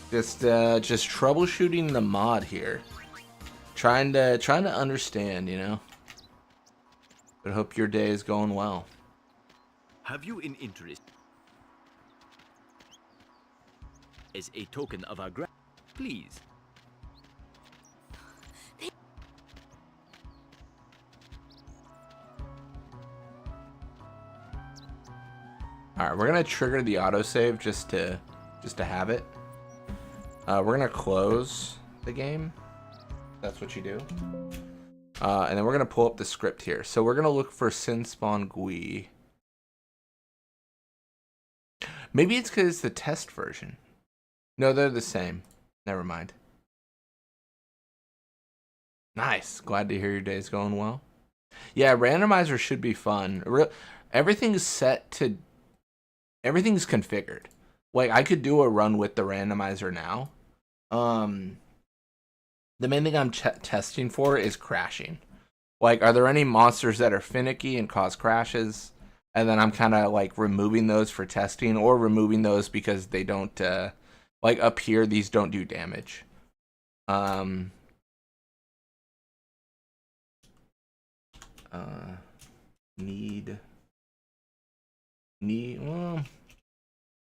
Just troubleshooting the mod here, trying to understand, you know. But I hope your day is going well. Have you an interest? As a token of our gratitude, please. All right, we're gonna trigger the autosave just to have it. We're gonna close the game. That's what you do. And then we're gonna pull up the script here. So we're gonna look for Sinspon Gui. Maybe it's because it's the test version. No, they're the same. Never mind. Nice. Glad to hear your day's going well. Yeah, randomizer should be fun. Everything's set to... Everything's configured. Like, I could do a run with the randomizer now. The main thing I'm testing for is crashing. Like, are there any monsters that are finicky and cause crashes? And then I'm kind of like removing those for testing, or removing those because they don't, like up here, these don't do damage. Well,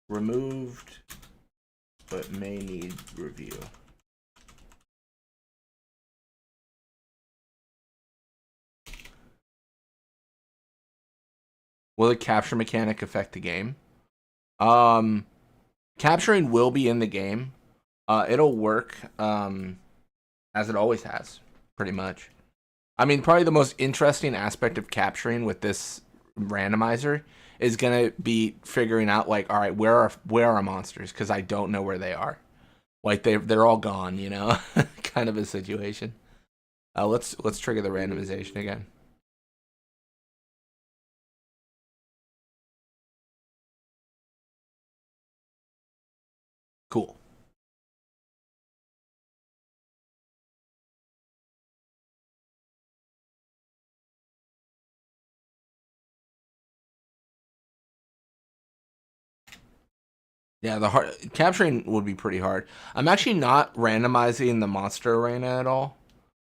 removed, but may need review. Will the capture mechanic affect the game? Capturing will be in the game. It'll work as it always has, pretty much. I mean, probably the most interesting aspect of capturing with this randomizer is gonna be figuring out, like, all right, where are monsters? Because I don't know where they are. Like they're all gone, you know, kind of a situation. Let's trigger the randomization again. Cool. Yeah, the hard capturing would be pretty hard. I'm actually not randomizing the monster arena at all.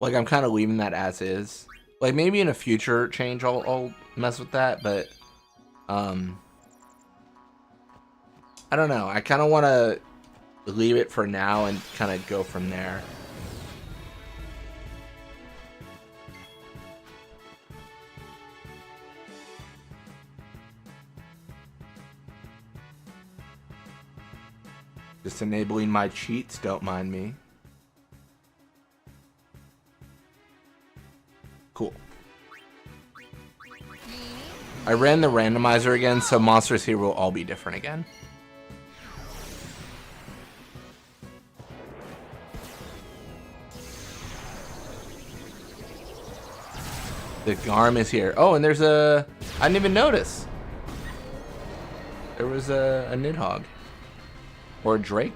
Like, I'm kind of leaving that as is. Like, maybe in a future change I'll mess with that, but I don't know. I kind of want to leave it for now and kind of go from there. Just enabling my cheats, don't mind me. Cool. I ran the randomizer again, so monsters here will all be different again. The Garm is here. Oh, and there's a... I didn't even notice. There was a Nidhogg. Or a Drake.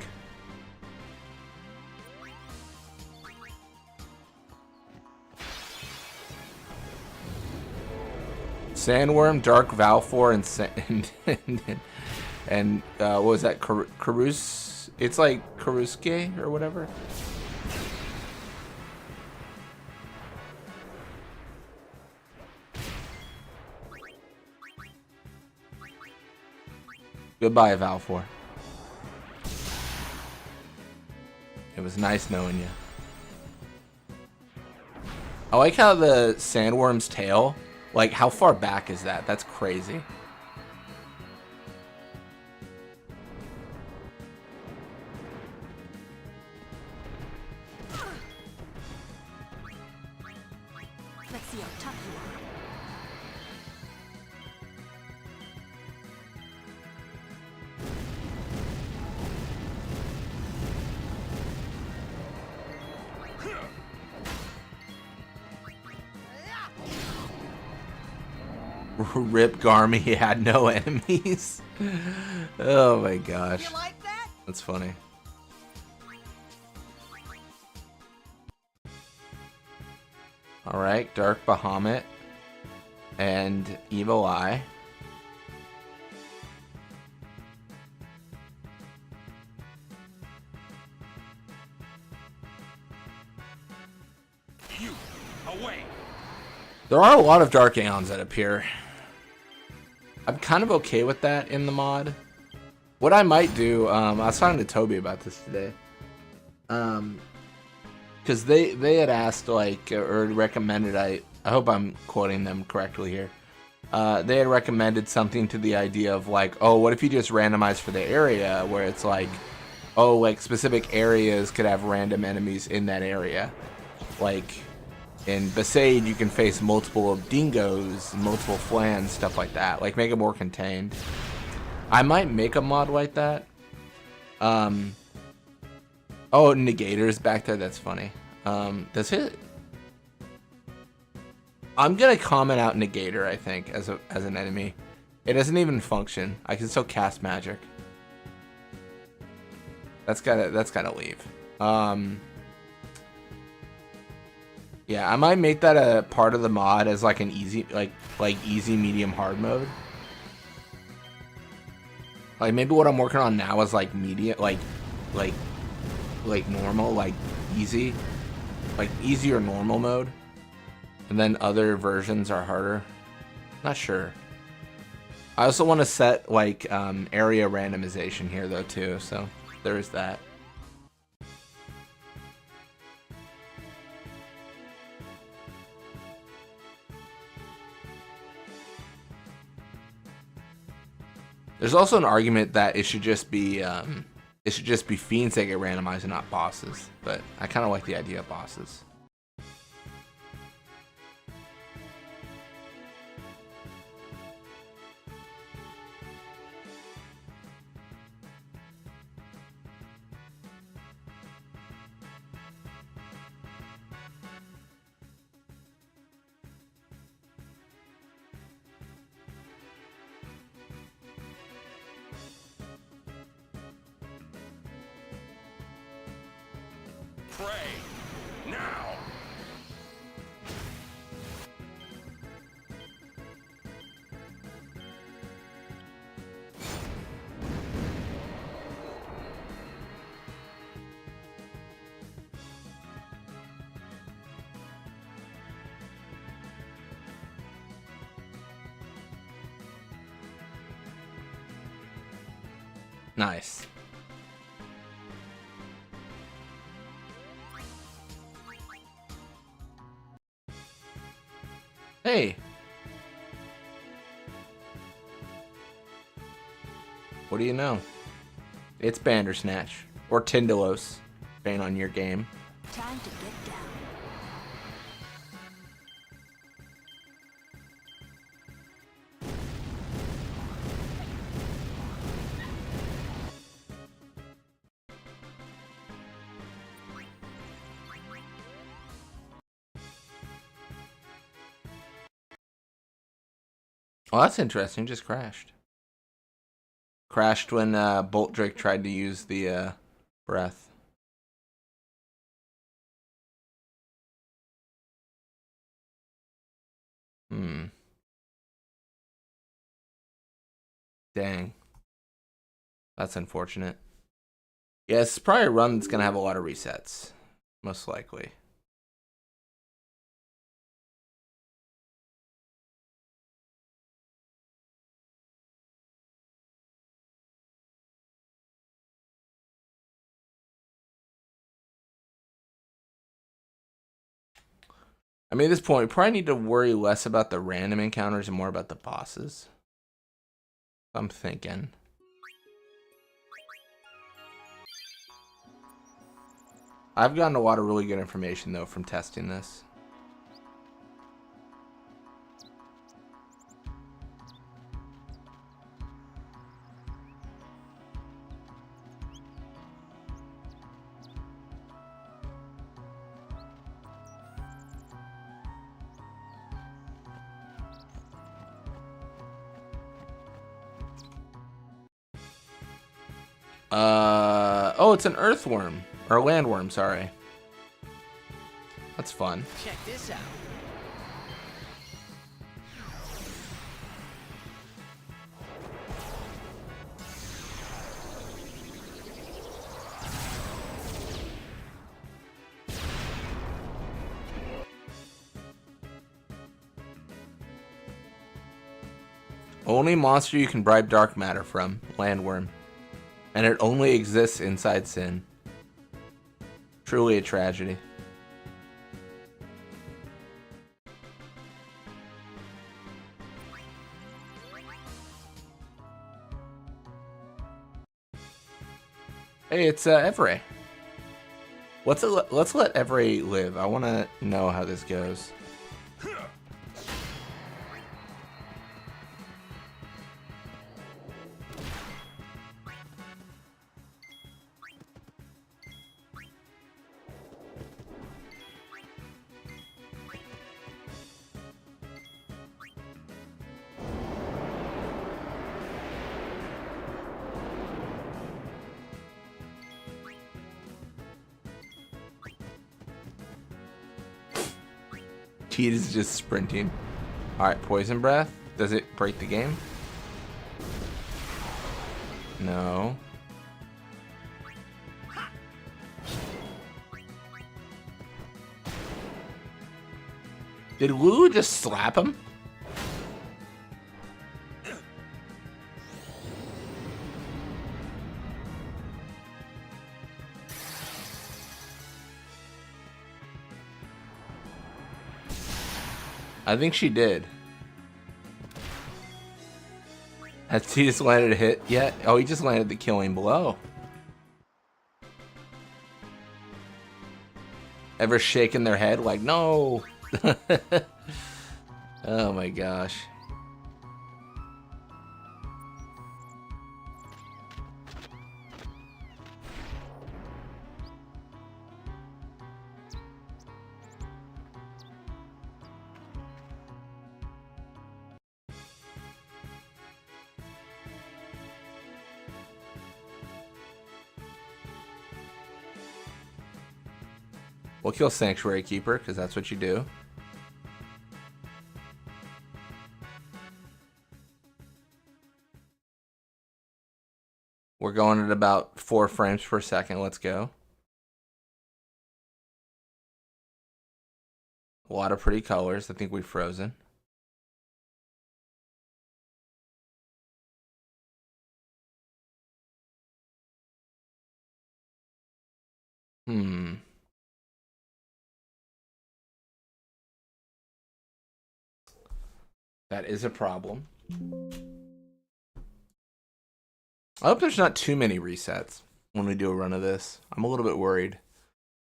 Sandworm, Dark Valfor, and what was that? Karus? It's like Karusuke or whatever. Goodbye, Valfor. It was nice knowing you. I like how the sandworm's tail, like, how far back is that? That's crazy. Let's see how tough you Rip Garmy had no enemies. Oh my gosh. You like that? That's funny. Alright, Dark Bahamut and Evil Eye. You away. There are a lot of Dark Aeons that appear. I'm kind of okay with that in the mod. What I might do, I was talking to Toby about this today. Because they had asked, like, or recommended, I hope I'm quoting them correctly here. They had recommended something to the idea of, like, oh, what if you just randomize for the area, where it's like, oh, like, specific areas could have random enemies in that area. Like, in Besaid, you can face multiple dingoes, multiple flans, stuff like that. Like, make it more contained. I might make a mod like that. Oh, Negator's back there. That's funny. Does it? I'm gonna comment out Negator, I think, as an enemy. It doesn't even function. I can still cast magic. That's gotta leave. Yeah, I might make that a part of the mod as like an easy, like easy, medium, hard mode. Like maybe what I'm working on now is like medium, like normal, like easy or normal mode, and then other versions are harder. Not sure. I also want to set like area randomization here though too, so there is that. There's also an argument that it should just be fiends that get randomized and not bosses, but I kind of like the idea of bosses. Pray now. Nice. Hey. What do you know? It's Bandersnatch. Or Tindalos, depending on your game. Time to get down. Well, that's interesting. Just crashed. Crashed when Bolt Drake tried to use the breath. Dang. That's unfortunate. Yeah, it's probably a run that's going to have a lot of resets. Most likely. I mean, at this point, we probably need to worry less about the random encounters and more about the bosses. I'm thinking. I've gotten a lot of really good information, though, from testing this. Oh, it's an earthworm. Or a landworm, sorry. That's fun. Check this out. Only monster you can bribe dark matter from. Landworm. And it only exists inside Sin. Truly a tragedy. Hey, it's Everett. Let's let Everett live. I want to know how this goes. Teed is just sprinting. Alright, Poison Breath. Does it break the game? No. Did Lulu just slap him? I think she did. Has he just landed a hit yet? Oh, he just landed the killing blow. Ever shaking their head like, no? Oh my gosh. We'll kill Sanctuary Keeper, because that's what you do. We're going at about 4 frames per second. Let's go. A lot of pretty colors. I think we've frozen. That is a problem. I hope there's not too many resets when we do a run of this. I'm a little bit worried.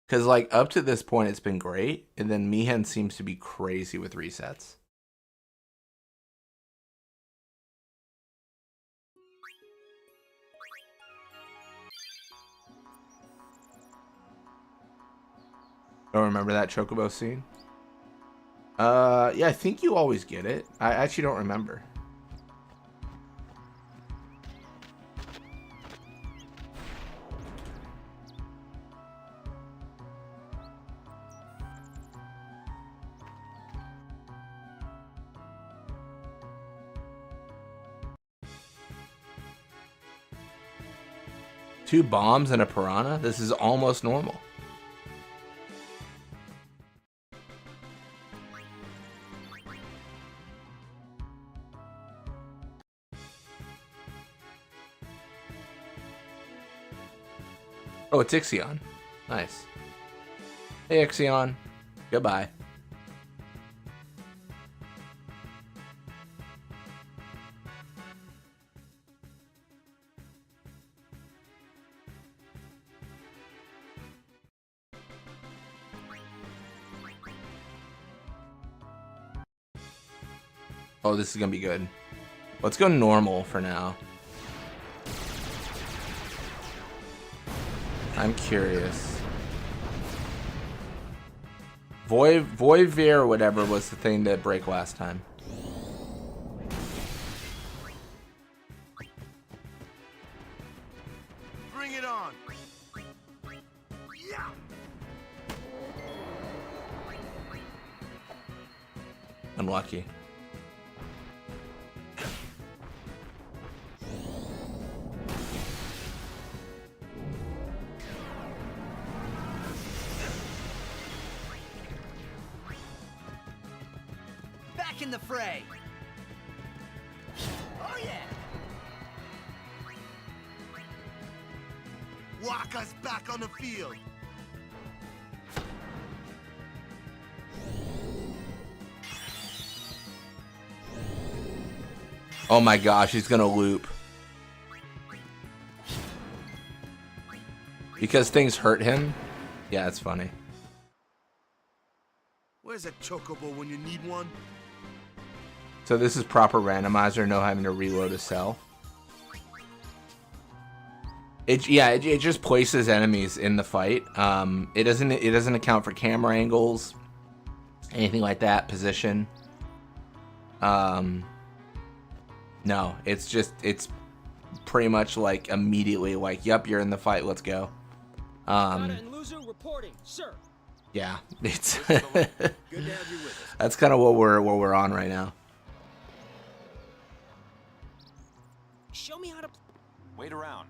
Because, like, up to this point, it's been great. And then Mihen seems to be crazy with resets. Don't remember that Chocobo scene? Yeah, I think you always get it. I actually don't remember. Two bombs and a piranha? This is almost normal. Oh, it's Ixion. Nice. Hey, Ixion. Goodbye. Oh, this is gonna be good. Let's go normal for now. I'm curious. Voivir or whatever was the thing to break last time. Bring it on. Yeah. Unlucky. Back in the fray. Oh yeah. Waka's back on the field. Oh my gosh, he's gonna loop. Because things hurt him? Yeah, it's funny. Where's a chocobo when you need one? So this is proper randomizer, no having to reload a cell. It just places enemies in the fight. It doesn't account for camera angles, anything like that, position. No, it's pretty much like immediately like, yep, you're in the fight, let's go. and loser reporting, sir. Yeah, it's Good to have you with us. that's kind of what we're on right now. Show me how to. Wait around.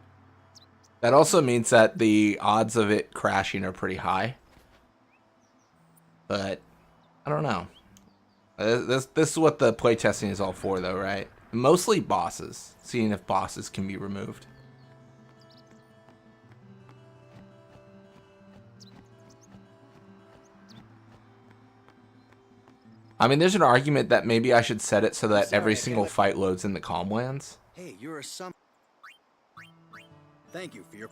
That also means that the odds of it crashing are pretty high. But I don't know. This is what the playtesting is all for, though, right? Mostly bosses, seeing if bosses can be removed. I mean, there's an argument that maybe I should set it so that every single fight loads in the Calmlands. Hey, you're a sum. Thank you for your.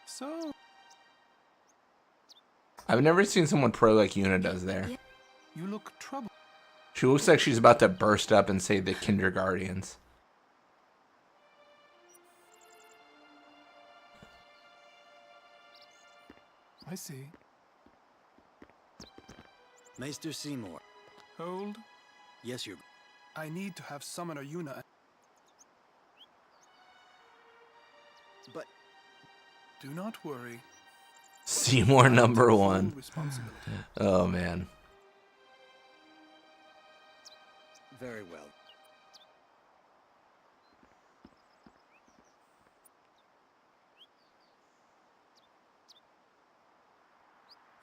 So, I've never seen someone pro like Yuna does there. you look troubled. She looks like she's about to burst up and say the Kindergartens. I see. Maester Seymour. Hold. Yes, you're. I need to have Summoner Yuna. But Do not worry. Seymour number Full one. responsibility. Oh man. very well.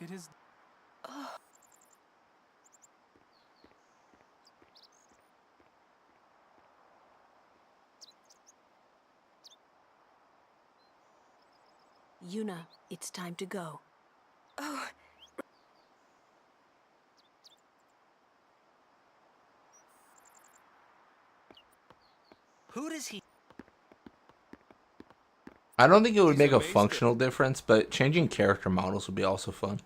It is. Yuna, it's time to go. Oh, Who does he? I don't think it would make a functional difference, but changing character models would be also fun.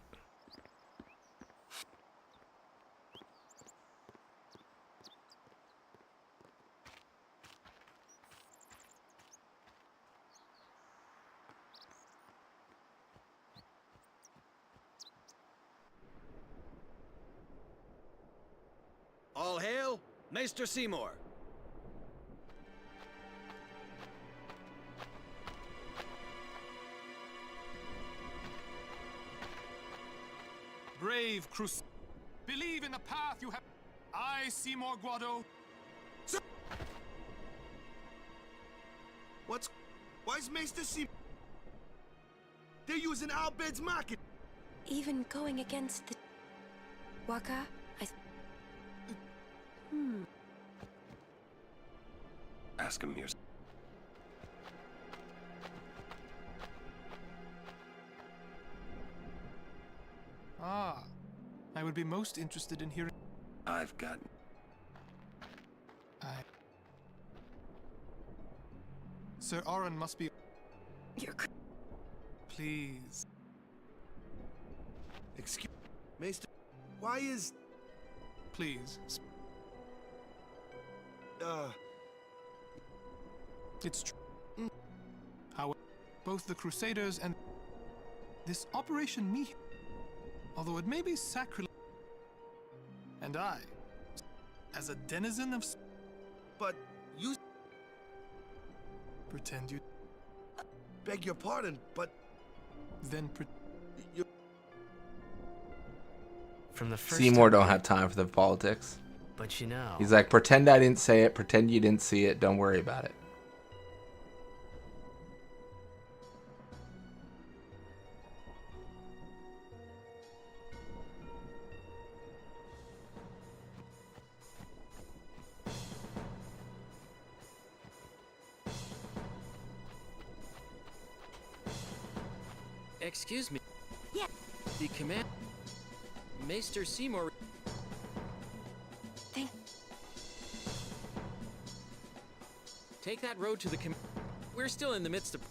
All hail, Maester Seymour. Brave Crus. Believe in the path you have. I, Seymour Guado. Why's Maester Seymour? They're using Albed's market. even going against the Waka, Ask him yourself. Ah, I would be most interested in hearing. I've got. Sir Aron must be. you're Please. Excuse, Maester. Why is? Please. It's true. However, both the Crusaders and this Operation Me, although it may be sacrilege, and I, as a denizen of, But you pretend you, beg your pardon, but then you From the first Seymour time- don't have time for the politics. But you know. He's like, pretend I didn't say it, pretend you didn't see it, don't worry about it. Excuse me. Yeah. The command. Maester Seymour. Thank. Take that road to the We're still in the midst of.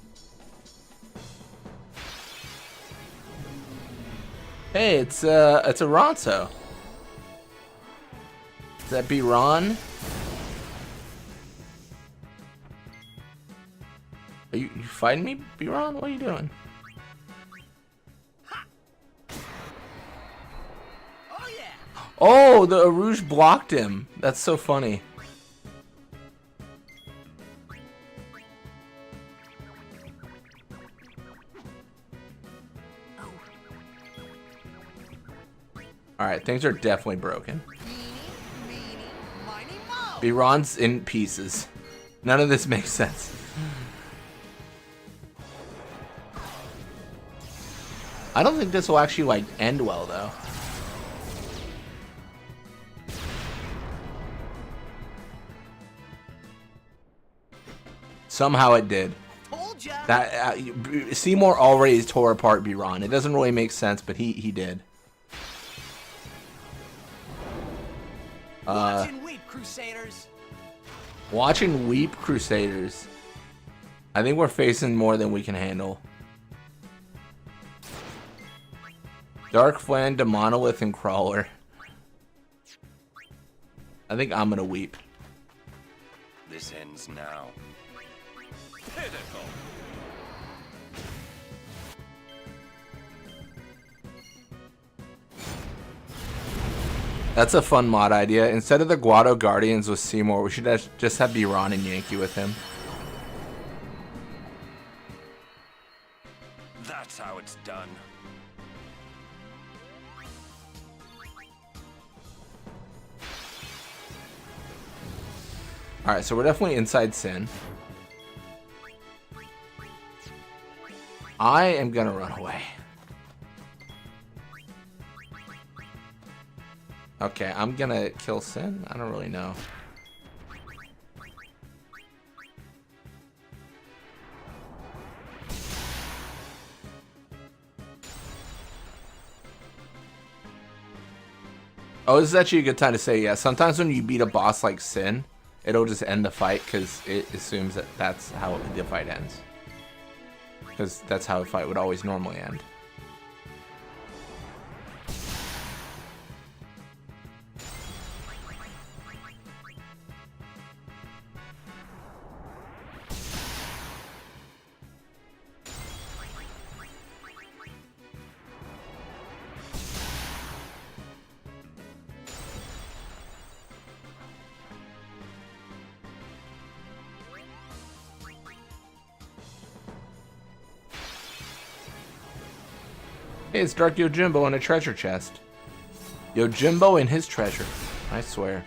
Hey, it's a Ronso. Does that be Ron? Are you fighting me, B-Ron? What are you doing? Oh yeah. Oh, the Arouge blocked him. That's so funny. Alright, things are definitely broken. B-Ron's in pieces. None of this makes sense. I don't think this will actually, like, end well, though. Somehow it did. Told ya. That Seymour already tore apart B-Ron. It doesn't really make sense, but he did. Watch and weep, Crusaders. Watching Weep Crusaders. I think we're facing more than we can handle. Dark Flan, Demonolith, and Crawler. I think I'm gonna weep. This ends now. That's a fun mod idea. Instead of the Guado Guardians with Seymour, we should just have B-Ron and Yankee with him. That's how it's done. Alright, so we're definitely inside Sin. I am gonna run away. Okay, I'm gonna kill Sin? I don't really know. Oh, this is actually a good time to say, yeah, sometimes when you beat a boss like Sin, it'll just end the fight because it assumes that that's how the fight ends. Because that's how a fight would always normally end. Hey, it's Dark Yojimbo in a treasure chest. Yojimbo and his treasure. I swear.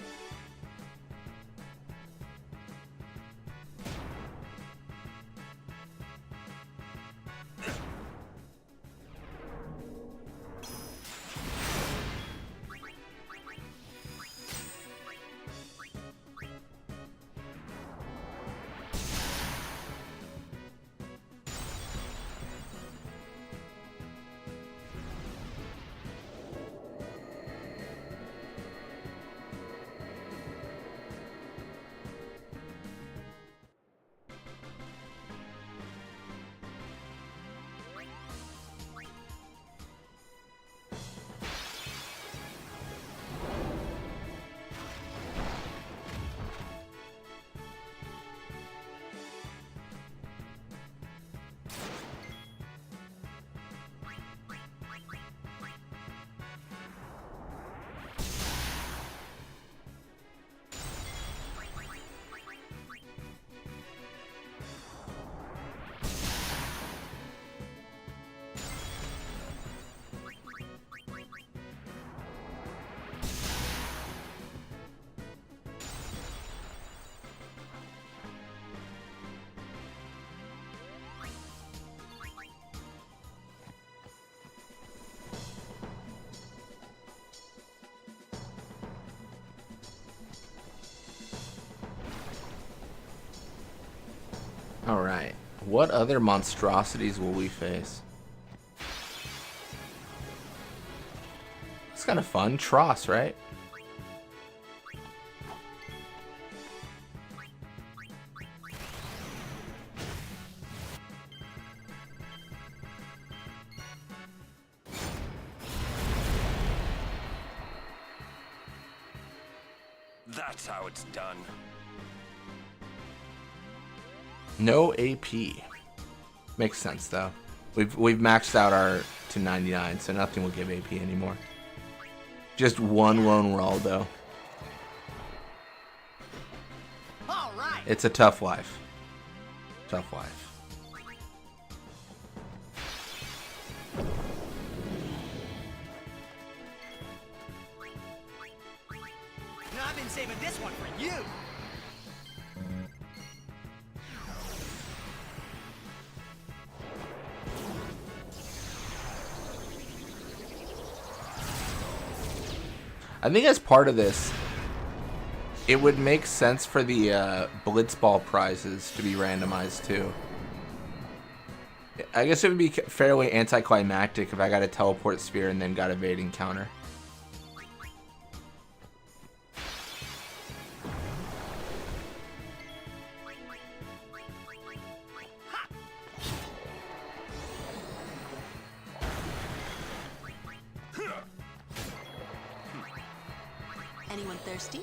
Alright. What other monstrosities will we face? It's kind of fun. Tross, right? That's how it's done. No AP. Makes sense though. We've maxed out our to 99, so nothing will give AP anymore. Just one lone Raldo. All right. It's a tough life. Tough life. Now I've been saving this one for you. I think as part of this, it would make sense for the Blitzball prizes to be randomized too. I guess it would be fairly anticlimactic if I got a teleport sphere and then got a evade encounter. Anyone thirsty?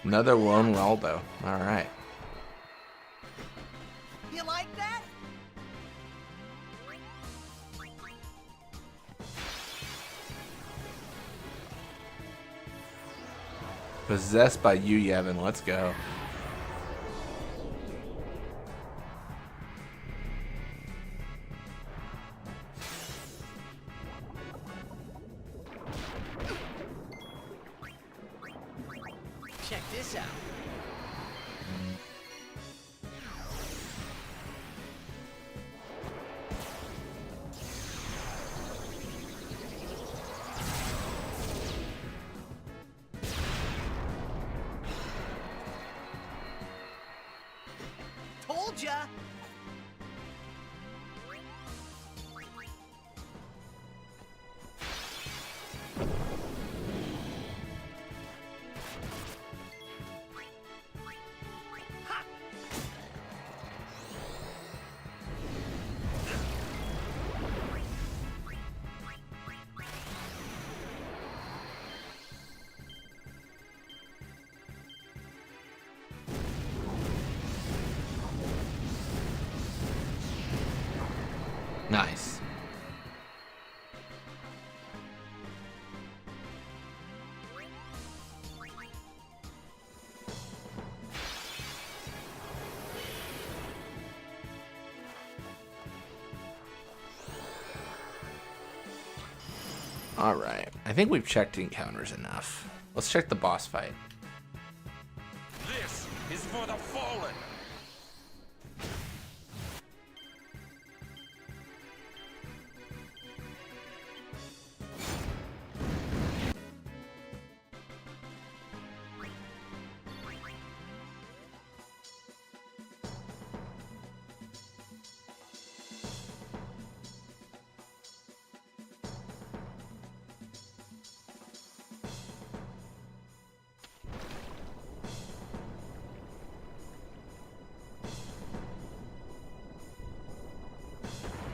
Another lone Raldo. Alright. You like that? Possessed by you, Yevon. Let's go. Check this out. Told ya. Nice. Alright. I think we've checked encounters enough. Let's check the boss fight. This is for the fallen.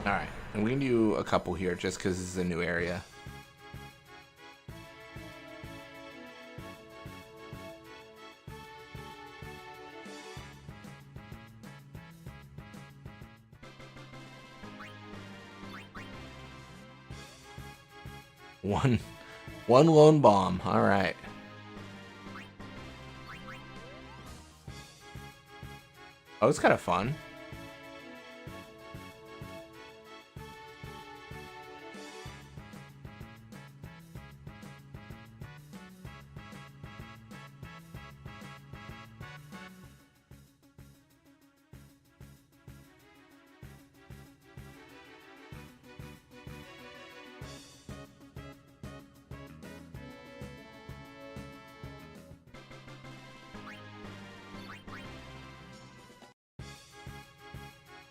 Alright. And we can do a couple here just because this is a new area. One lone bomb. All right. Oh, it's kind of fun.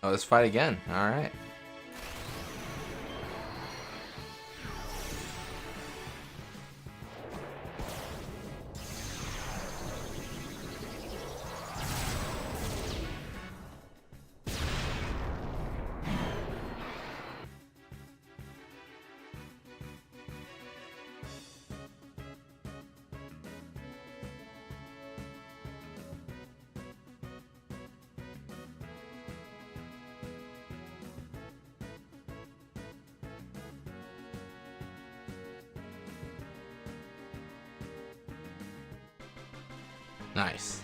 Oh, let's fight again. All right. Nice.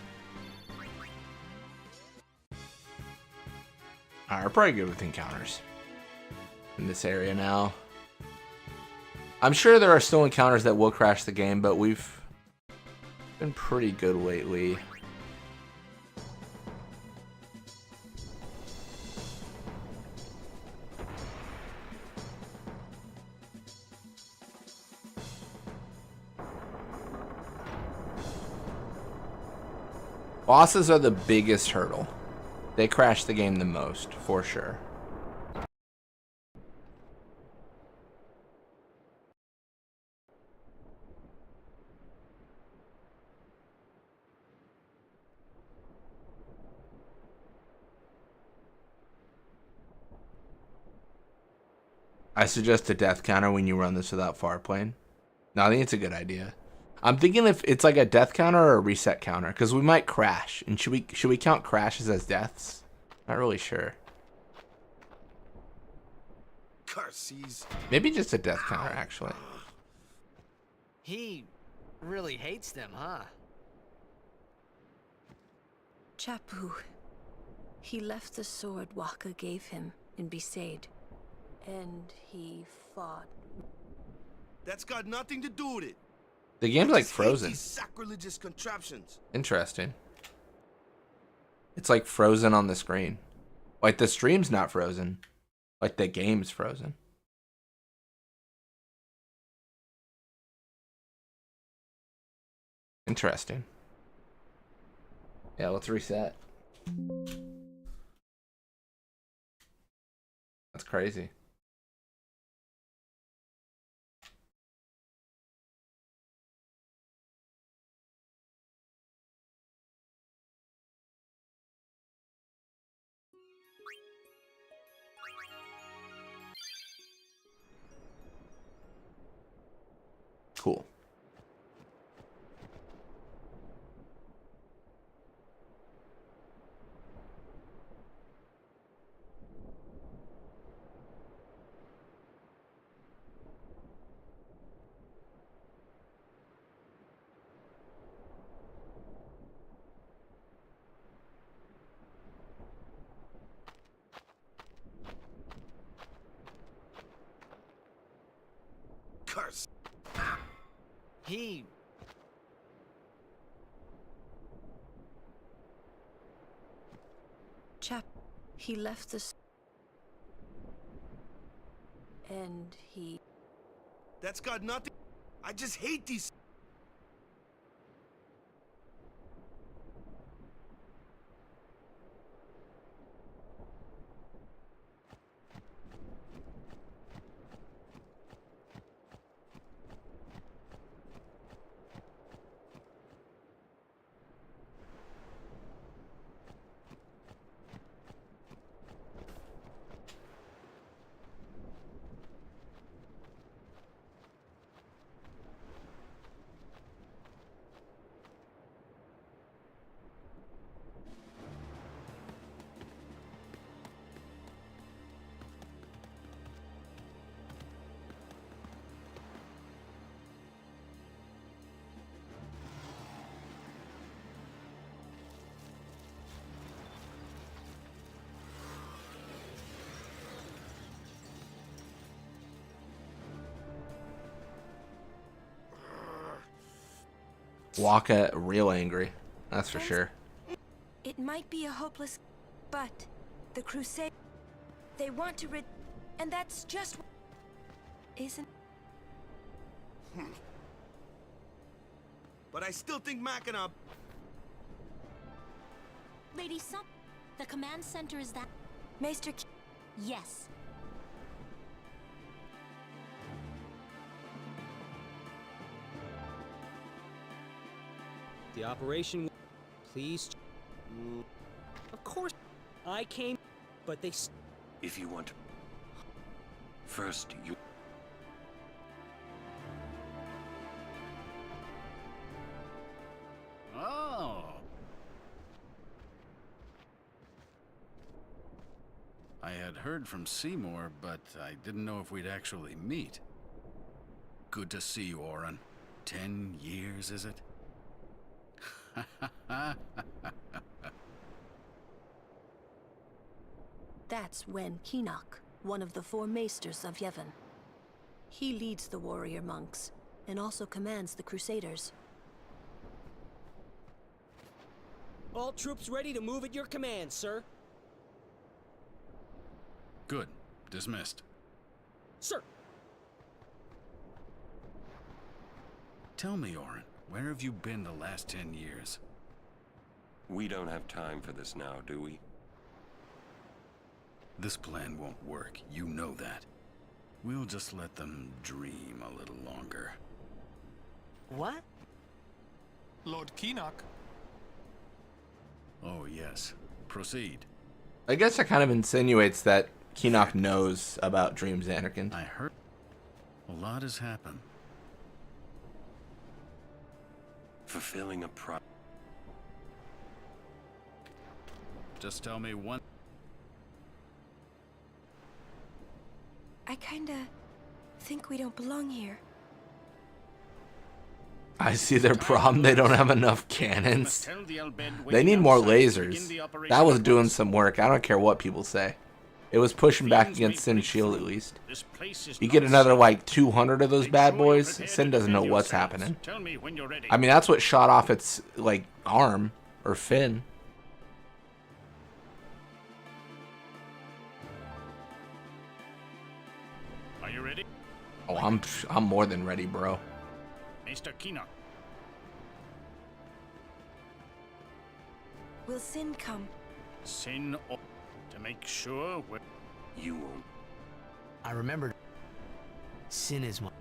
Alright, we're probably good with encounters in this area now. I'm sure there are still encounters that will crash the game, but we've been pretty good lately. Bosses are the biggest hurdle. They crash the game the most, for sure. I suggest a death counter when you run this without far plane. No, I think it's a good idea. I'm thinking if it's like a death counter or a reset counter, because we might crash. And should we count crashes as deaths? Not really sure. Curses. Maybe just a death counter, actually. He really hates them, huh? Chapu. He left the sword Waka gave him in Besaid. And he fought. That's got nothing to do with it. The game's like Just hate frozen. these sacrilegious contraptions. Interesting. It's like frozen on the screen. Like the stream's not frozen. Like the game's frozen. Interesting. Yeah, let's reset. That's crazy. Cool. Curse. He... Chap. He left the... And he... That's got nothing. I just hate these. Waka real angry. That's for sure. It might be a hopeless... But the Crusade... They want to rid... And that's just... Isn't... But I still think Mackinac. Lady Sump, the command center is that. Maester Yes. The operation. Please. Of course. I came, but they. If you want. First, you. Oh. I had heard from Seymour, but I didn't know if we'd actually meet. Good to see you, Oren. 10 years, is it? That's Wen Keenock, one of the 4 maesters of Yevon. He leads the warrior monks, and also commands the Crusaders. All troops ready to move at your command, sir. Good. Dismissed. Sir. Tell me, Oren, where have you been the last 10 years? We don't have time for this now, do we? This plan won't work, you know that. We'll just let them dream a little longer. What? Lord Keenock. Oh, yes. Proceed. I guess that kind of insinuates that Keenock knows about Dreams Anakin. I heard a lot has happened. Fulfilling a Just tell me one. I kinda think we don't belong here. I see their problem. They don't have enough cannons. They need more lasers. That was doing some work. I don't care what people say. It was pushing back against Sin's shield at least. You get another like 200 of those bad boys, Sin doesn't know what's happening. I mean, that's what shot off its like arm or fin. Are you ready? Oh, I'm more than ready, bro. Mr. Keenock. Will Sin come? Sin to make sure we're... You won't. I remembered. Sin is one.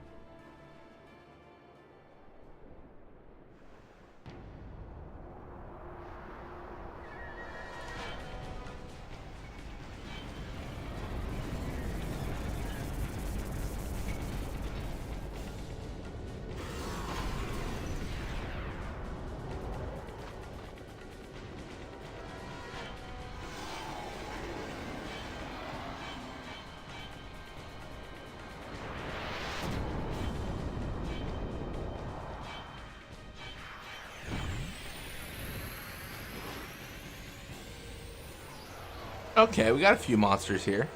Okay, we got a few monsters here.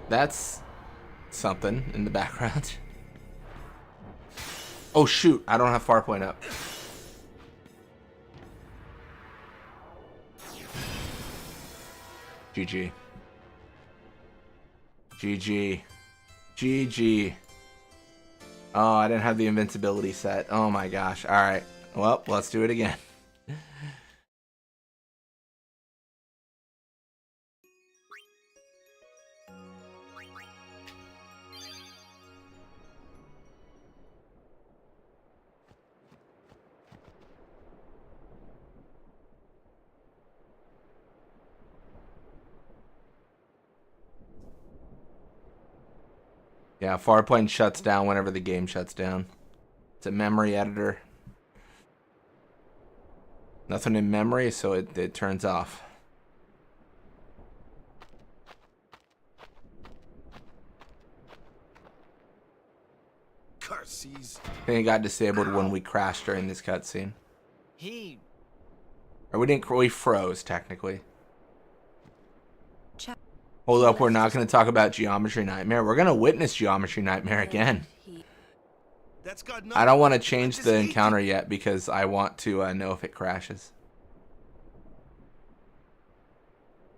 That's something in the background. Oh shoot, I don't have Farpoint up. GG. GG. GG. Oh, I didn't have the invincibility set. Oh my gosh. Alright. Well, let's do it again. Yeah, Farpoint shuts down whenever the game shuts down. It's a memory editor. Nothing in memory, so it turns off. Curses. I think it got disabled when we crashed during this cutscene. Or we froze, technically. Hold up, we're not going to talk about Geometry Nightmare. We're going to witness Geometry Nightmare again. That's got I don't want to change the encounter yet because I want to know if it crashes.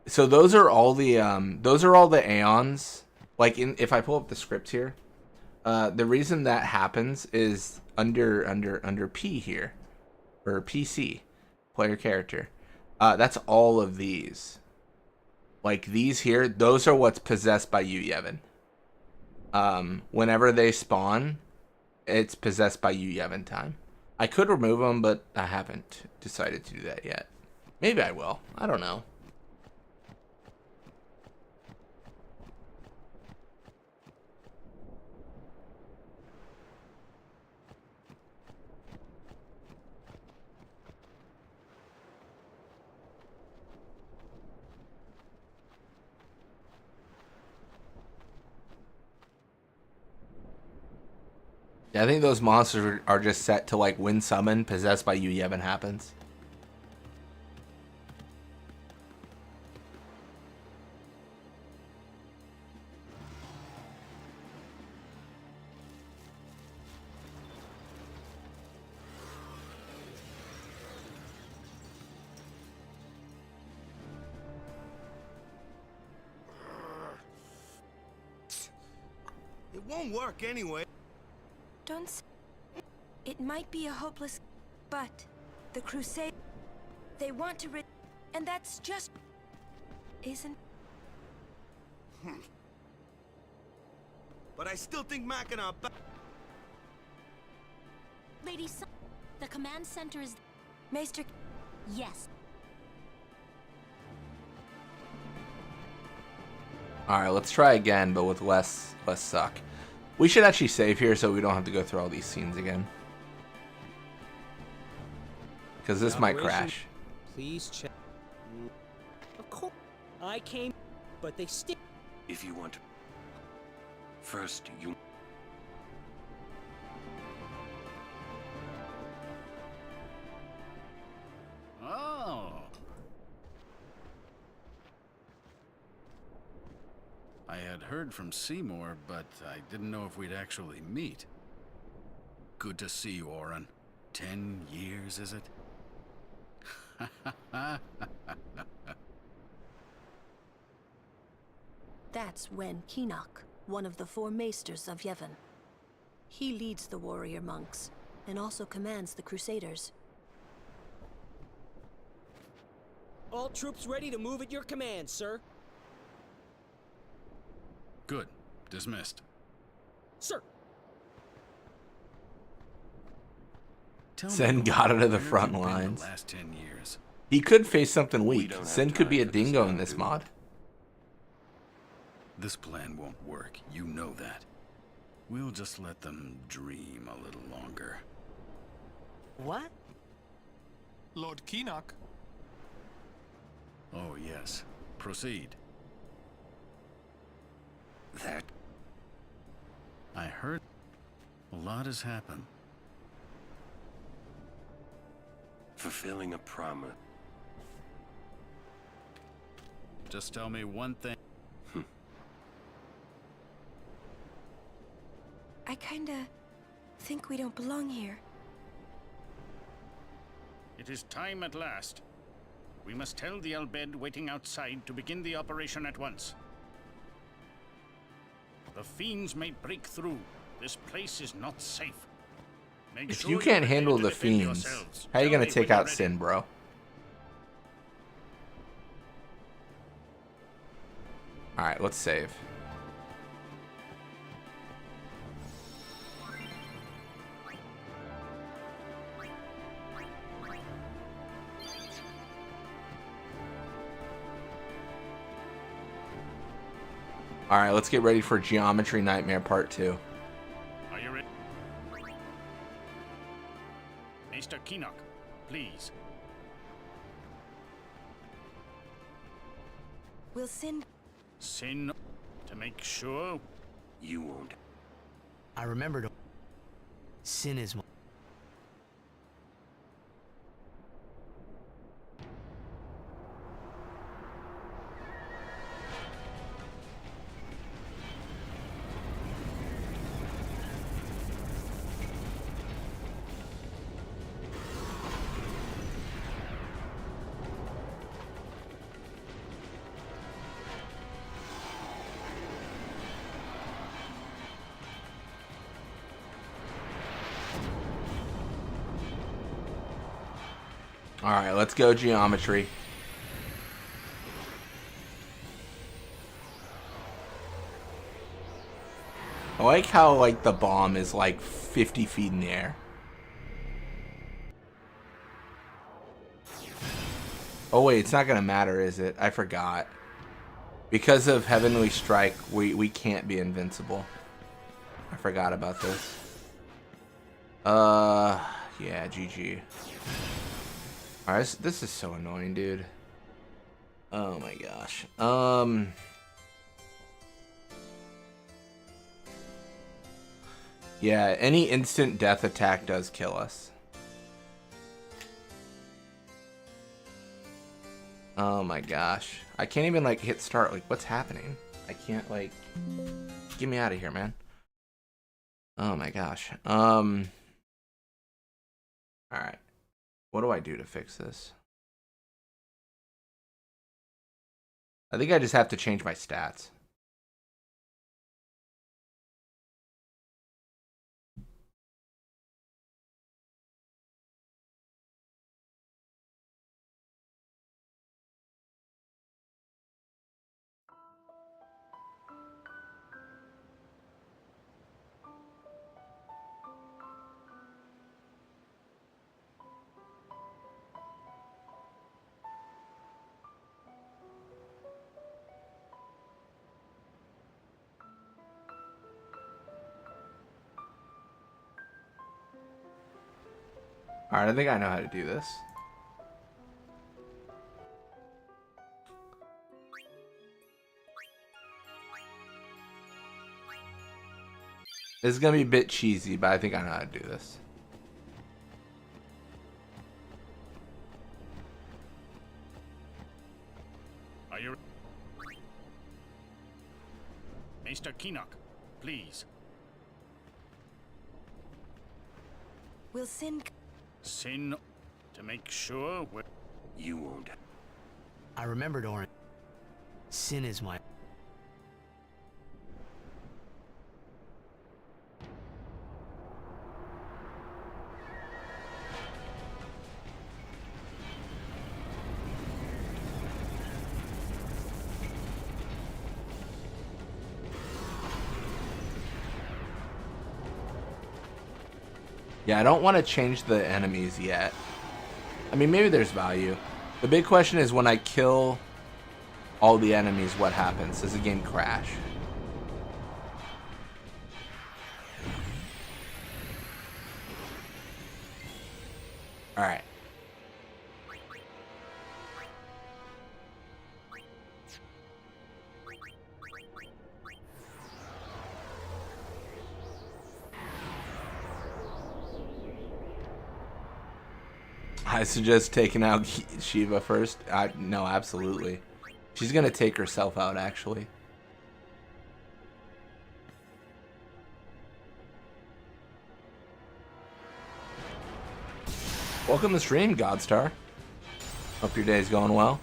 So those are all the aeons. Like if I pull up the script here, the reason that happens is under P here, or PC, player character. That's all of these. Like these here, those are what's possessed by you, Yevon. Whenever they spawn, it's possessed by you, Yevon time. I could remove them, but I haven't decided to do that yet. Maybe I will. I don't know. Yeah, I think those monsters are just set to like when summon possessed by you, Yevon happens. It won't work anyway. Don't s- It might be a hopeless, but the Crusade, they want to and that's just isn't. But I still think Mackinac. Lady Sun, the command center is... Maester, Yes. Alright, let's try again, but with less suck. We should actually save here so we don't have to go through all these scenes again. Because this might crash. Please check. Of course. I came, but they still. If you want to. First, you. Oh. I had heard from Seymour, but I didn't know if we'd actually meet. Good to see you, Oren. 10 years, is it? That's Wen Keenock, one of the 4 maesters of Yevon. He leads the warrior monks, and also commands the Crusaders. All troops ready to move at your command, sir. Good. Dismissed. Sir. Tell me, Sen got it to the where have front you been lines. the last 10 years. He could face something weak. don't have Sen could be a time for this dingo now, in this do we? mod. This plan won't work. You know that. We'll just let them dream a little longer. What? Lord Keenock. Oh, yes. Proceed. That. I heard a lot has happened. Fulfilling a promise. Just tell me one thing. I kinda think we don't belong here. It is time at last. We must tell the Albed waiting outside to begin the operation at once. The fiends may break through. This place is not safe. Make If sure you can't are ready handle to the defend fiends, yourselves. how are you Tell gonna me take when out you're ready. Sin, bro? Alright, let's save. Alright, let's get ready for Geometry Nightmare Part 2. Are you ready? Mr. Keenock, please. Will Sin Sin to make sure. You won't. I remembered. Sin is. Alright, let's go Geometry. like how like the bomb is like 50 feet in the air. Oh wait, it's not gonna matter, is it? I forgot. Because of Heavenly Strike, we can't be invincible. I forgot about this. Yeah, GG. Alright, this is so annoying, dude. Oh my gosh. Yeah, any instant death attack does kill us. Oh my gosh. I can't even like hit start. Like, what's happening? I can't like... Get me out of here, man. Oh my gosh. Alright. What do I do to fix this? I think I just have to change my stats. Alright, I think I know how to do this. This is gonna be a bit cheesy, but I think I know how to do this. Are you... Mr. Keenock, please. Will Sin... Sin... to make sure we're... You won't. I remembered, Orin. Sin is my... Yeah, I don't want to change the enemies yet. I mean, maybe there's value. The big question is when I kill all the enemies, what happens? Does the game crash? Alright. I suggest taking out Shiva first. No, absolutely. She's gonna take herself out, actually. Welcome to stream, Godstar. Hope your day's going well.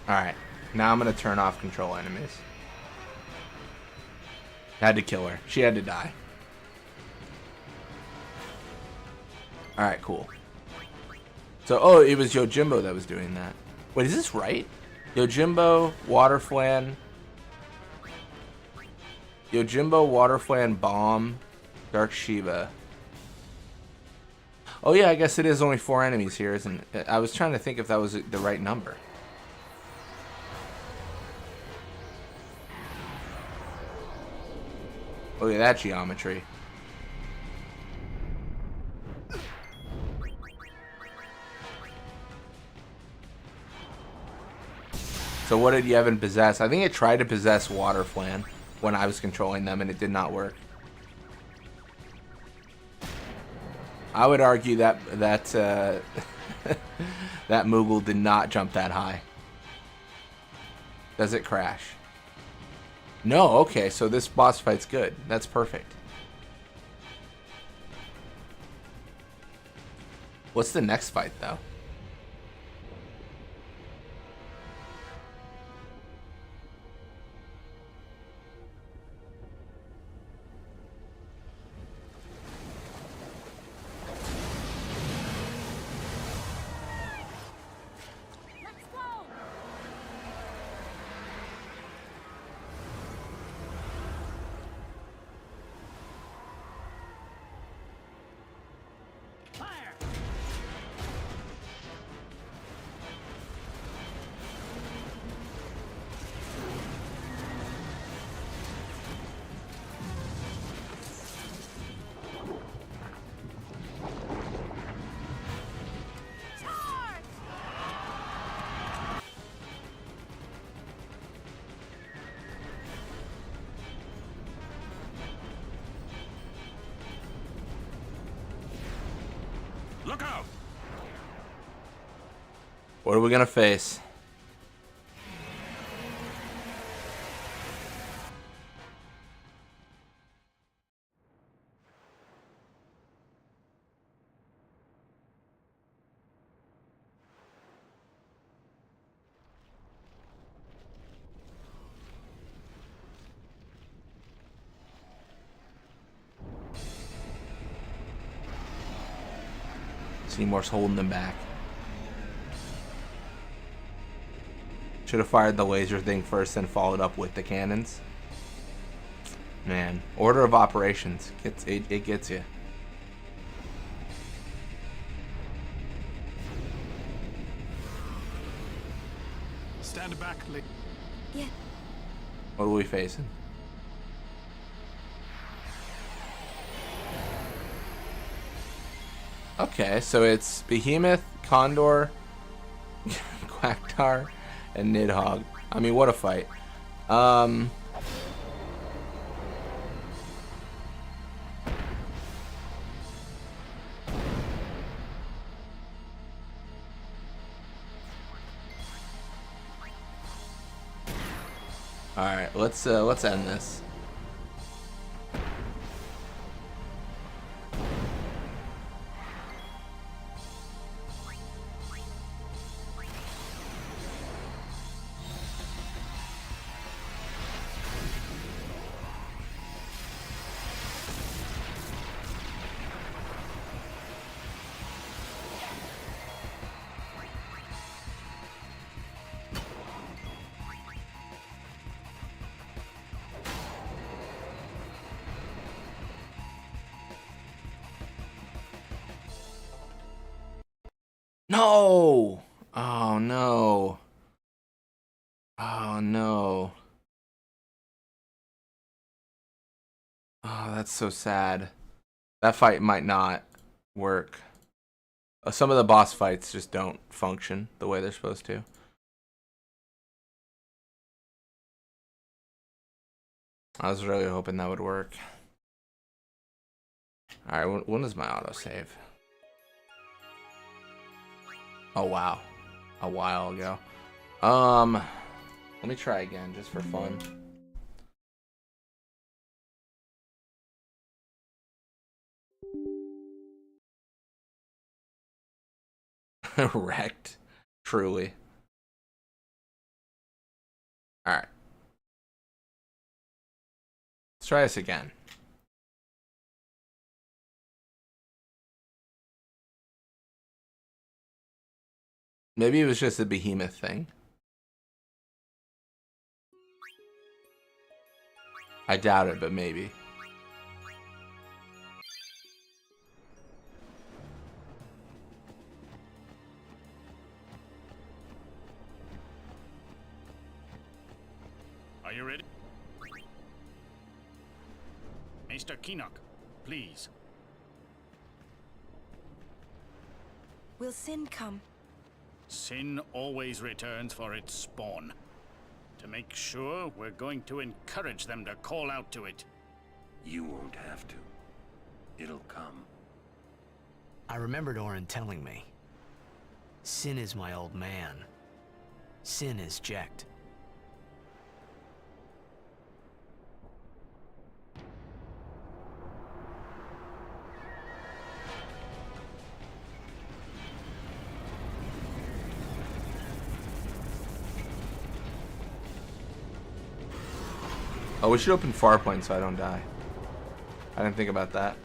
Alright, now I'm gonna turn off control enemies. Had to kill her. She had to die. Alright, cool. So, oh, it was Yojimbo that was doing that. Wait, is this right? Yojimbo, Waterflan. Yojimbo, Waterflan, Bomb, Dark Shiva. Oh yeah, I guess it is only 4 enemies here, isn't it? I was trying to think if that was the right number. Look at that geometry. So what did Yevon possess? I think it tried to possess Waterflan when I was controlling them, and it did not work. I would argue that that Moogle did not jump that high. Does it crash? No. Okay, so this boss fight's good. That's perfect. What's the next fight, though? Look out! What are we gonna face? Seymour's holding them back. Should have fired the laser thing first and followed up with the cannons. Man, order of operations it gets you. Stand back, lady. Yeah. What are we facing? Okay, so it's Behemoth, Condor, Quacktar, and Nidhogg. I mean, what a fight. All right, let's end this. No! Oh no. Oh no. Oh, that's so sad. That fight might not work. Some of the boss fights just don't function the way they're supposed to. I was really hoping that would work. Alright, when does my autosave? Oh wow. A while ago. Let me try again just for fun. Wrecked. Truly. Alright. Let's try this again. Maybe it was just a behemoth thing. I doubt it, but maybe. Are you ready? Mr. Keenock, please. Will Sin come? Sin always returns for its spawn. To make sure, we're going to encourage them to call out to it. You won't have to. It'll come. I remembered Orin telling me. Sin is my old man. Sin is Jecht. Oh, we should open Farpoint so I don't die. I didn't think about that.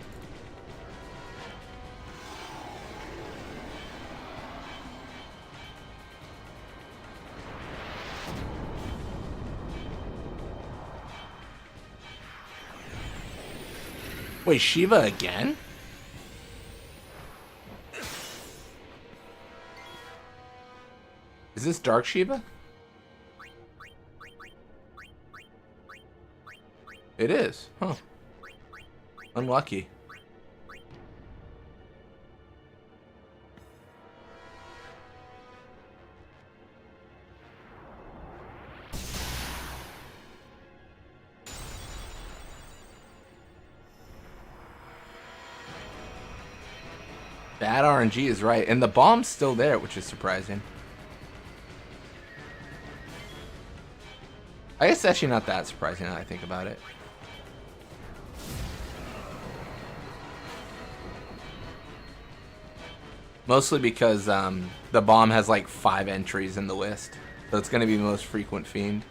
Wait, Shiva again? Is this Dark Shiva? It is. Huh. Unlucky. Bad RNG is right. And the bomb's still there, which is surprising. I guess actually not that surprising now that I think about it. Mostly because the bomb has like 5 entries in the list. So it's going to be the most frequent fiend.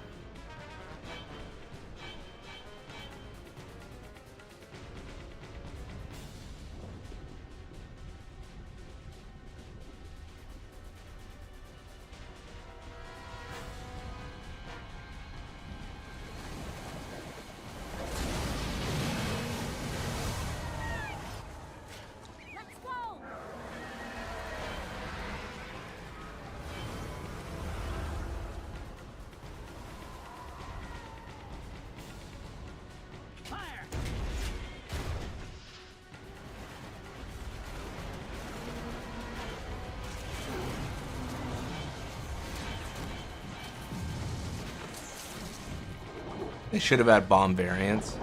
They should have had bomb variants.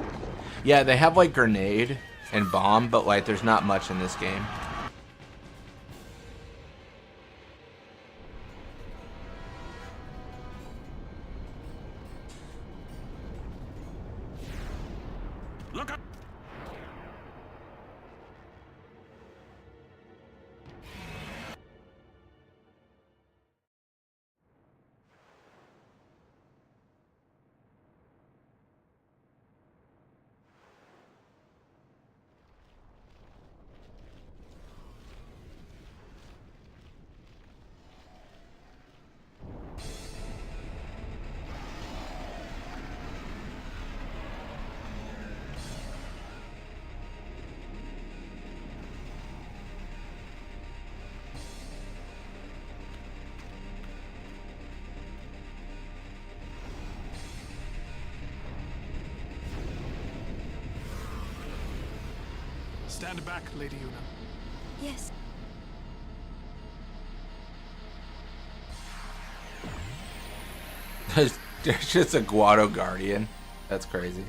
Yeah, they have like grenade and bomb, but like there's not much in this game. Look up! Stand back, Lady Una. Yes. There's just a Guado Guardian. That's crazy.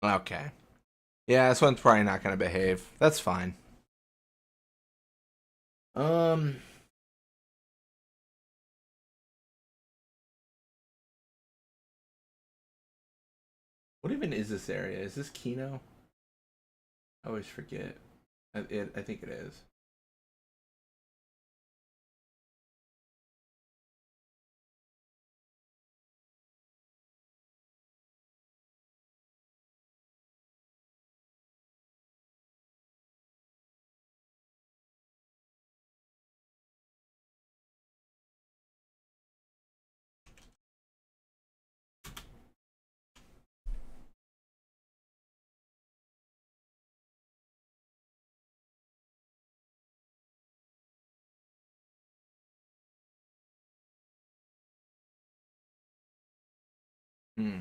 Okay. Yeah, this one's probably not going to behave. That's fine. What even is this area? Is this Kino? I always forget. I think it is. Hmm.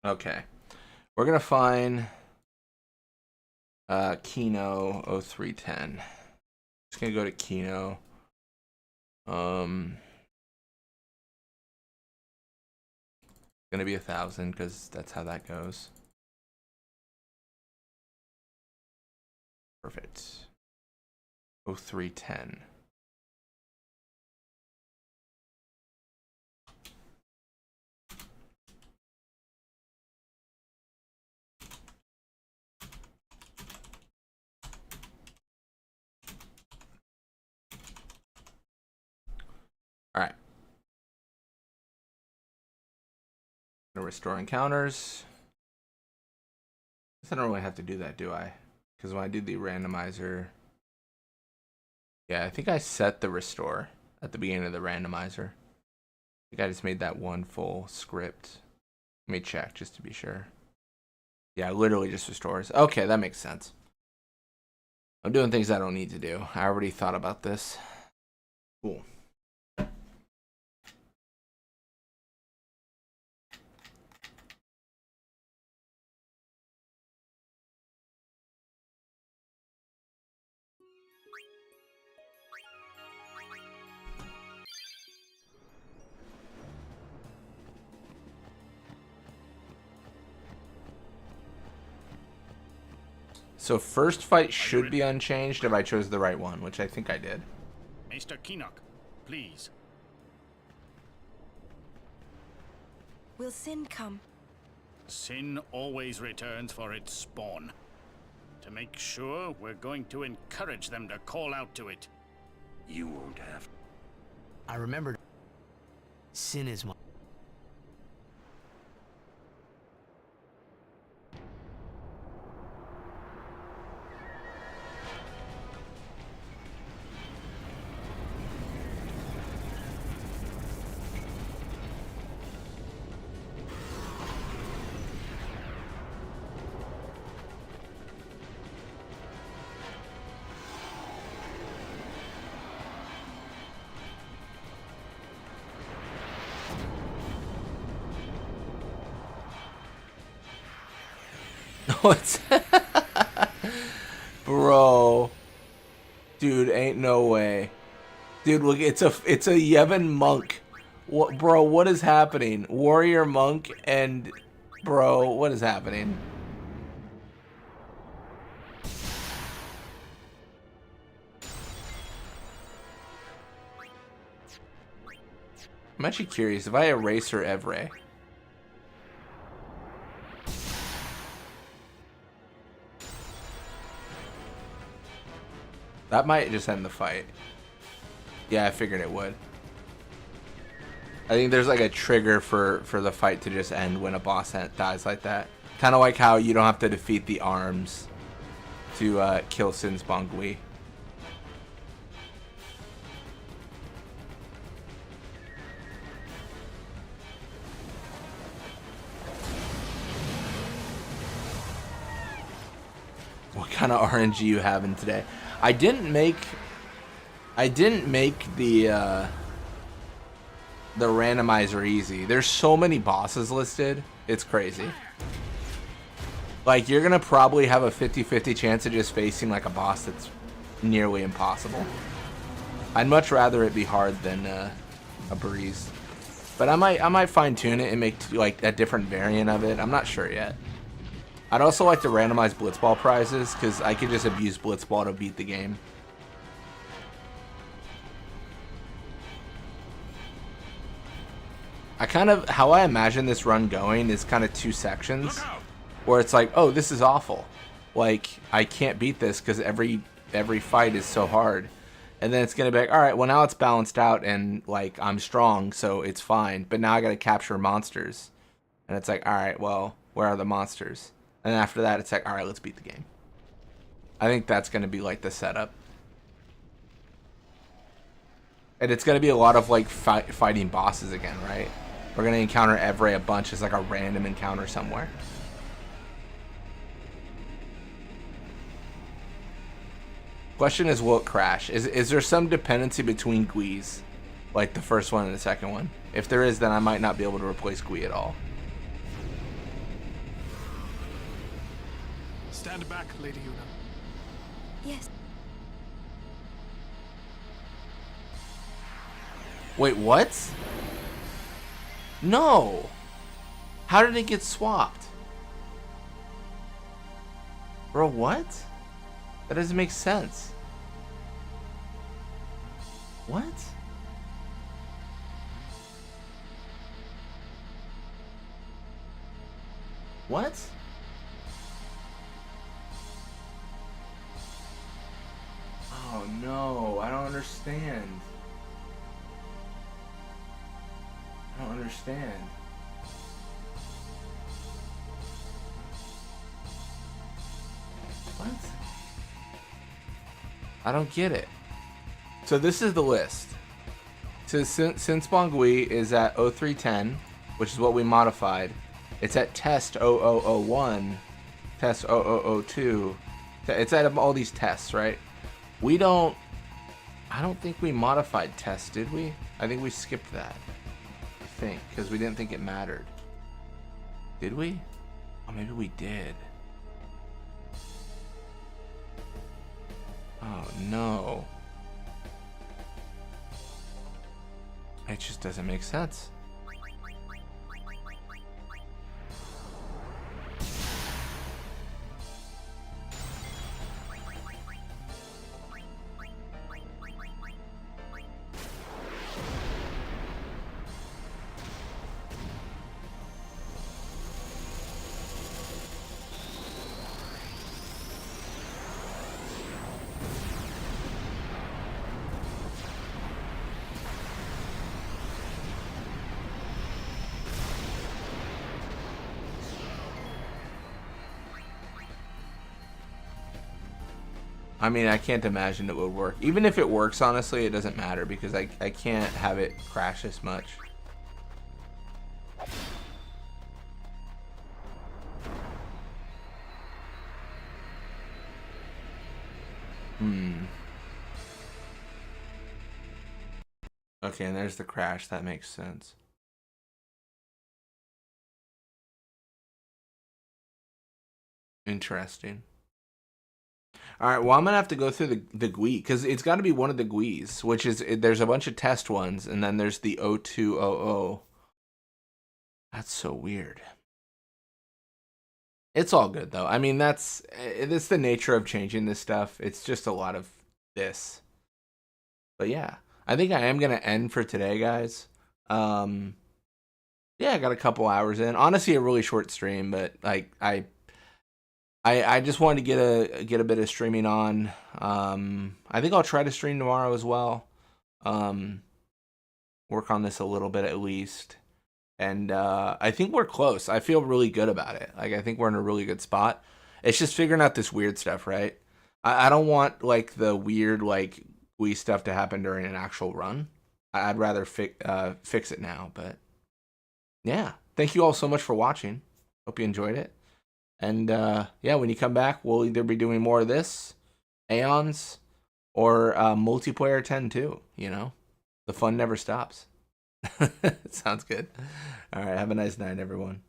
Okay. We're going to find Kino 0310. Just going to go to Kino. Going to be 1,000 because that's how that goes. Perfect. 0310. All right. Gonna restore encounters. I don't really have to do that, do I? Because when I do the randomizer, Yeah, I think I set the restore at the beginning of the randomizer. I think I just made that one full script. Let me check just to be sure. Yeah, literally just restores. Okay, that makes sense. I'm doing things I don't need to do. I already thought about this. Cool. So first fight should be unchanged if I chose the right one, which I think I did. Mr. Keenock, please. Will Sin come? Sin always returns for its spawn. To make sure, we're going to encourage them to call out to it. You won't have. I remembered. Sin is my... What's bro, dude, ain't no way, dude. Look, it's a Yevon monk. What, bro? What is happening? Warrior monk and bro, what is happening? I'm actually curious if I erase her Evre. That might just end the fight. Yeah, I figured it would. I think there's like a trigger for the fight to just end when a boss dies like that. Kind of like how you don't have to defeat the arms to kill Sin's Bangui. What kind of RNG you having today? I didn't make the randomizer easy. There's so many bosses listed. It's crazy. Like, you're gonna probably have a 50-50 chance of just facing like a boss that's nearly impossible. I'd much rather it be hard than a breeze. But I might fine tune it and make like a different variant of it. I'm not sure yet. I'd also like to randomize Blitzball prizes, because I could just abuse Blitzball to beat the game. How I imagine this run going is kind of two sections, where it's like, oh, this is awful. Like, I can't beat this because every fight is so hard. And then it's going to be like, all right, well, now it's balanced out and, like, I'm strong, so it's fine. But now I got to capture monsters. And it's like, all right, well, where are the monsters? And then after that, it's like, all right, let's beat the game. I think that's going to be, like, the setup. And it's going to be a lot of, like, fighting bosses again, right? We're going to encounter Evre a bunch as, like, a random encounter somewhere. Question is, will it crash? Is there some dependency between Guis? Like the first one and the second one? If there is, then I might not be able to replace Gui at all. Stand back, Lady Yuna. Yes. Wait, what? No! How did it get swapped? Bro, what? That doesn't make sense. What? What? Oh no, I don't understand. I don't understand. What? I don't get it. So this is the list. So Sin Spawn GUI is at 0310, which is what we modified. It's at test 0001, test 0002. It's at all these tests, right? I don't think we modified test, did we? I think we skipped that. I think, because we didn't think it mattered. Did we? Oh, maybe we did. Oh, no. It just doesn't make sense. I mean, I can't imagine it would work. Even if it works, honestly, it doesn't matter because I can't have it crash as much. Okay, and there's the crash. That makes sense. Interesting. All right, well, I'm gonna have to go through the GUI because it's got to be one of the GUIs, which is there's a bunch of test ones, and then there's the 0200. That's so weird. It's all good though. I mean, that's the nature of changing this stuff. It's just a lot of this. But yeah, I think I am gonna end for today, guys. Yeah, I got a couple hours in. Honestly, a really short stream, but like I just wanted to get a bit of streaming on. I think I'll try to stream tomorrow as well. Work on this a little bit at least. And I think we're close. I feel really good about it. Like I think we're in a really good spot. It's just figuring out this weird stuff, right? I don't want like the weird like Wii stuff to happen during an actual run. I'd rather fix it now. But yeah, thank you all so much for watching. Hope you enjoyed it. And yeah, when you come back, we'll either be doing more of this, Aeons, or multiplayer 10-2. You know, the fun never stops. Sounds good. All right, have a nice night, everyone.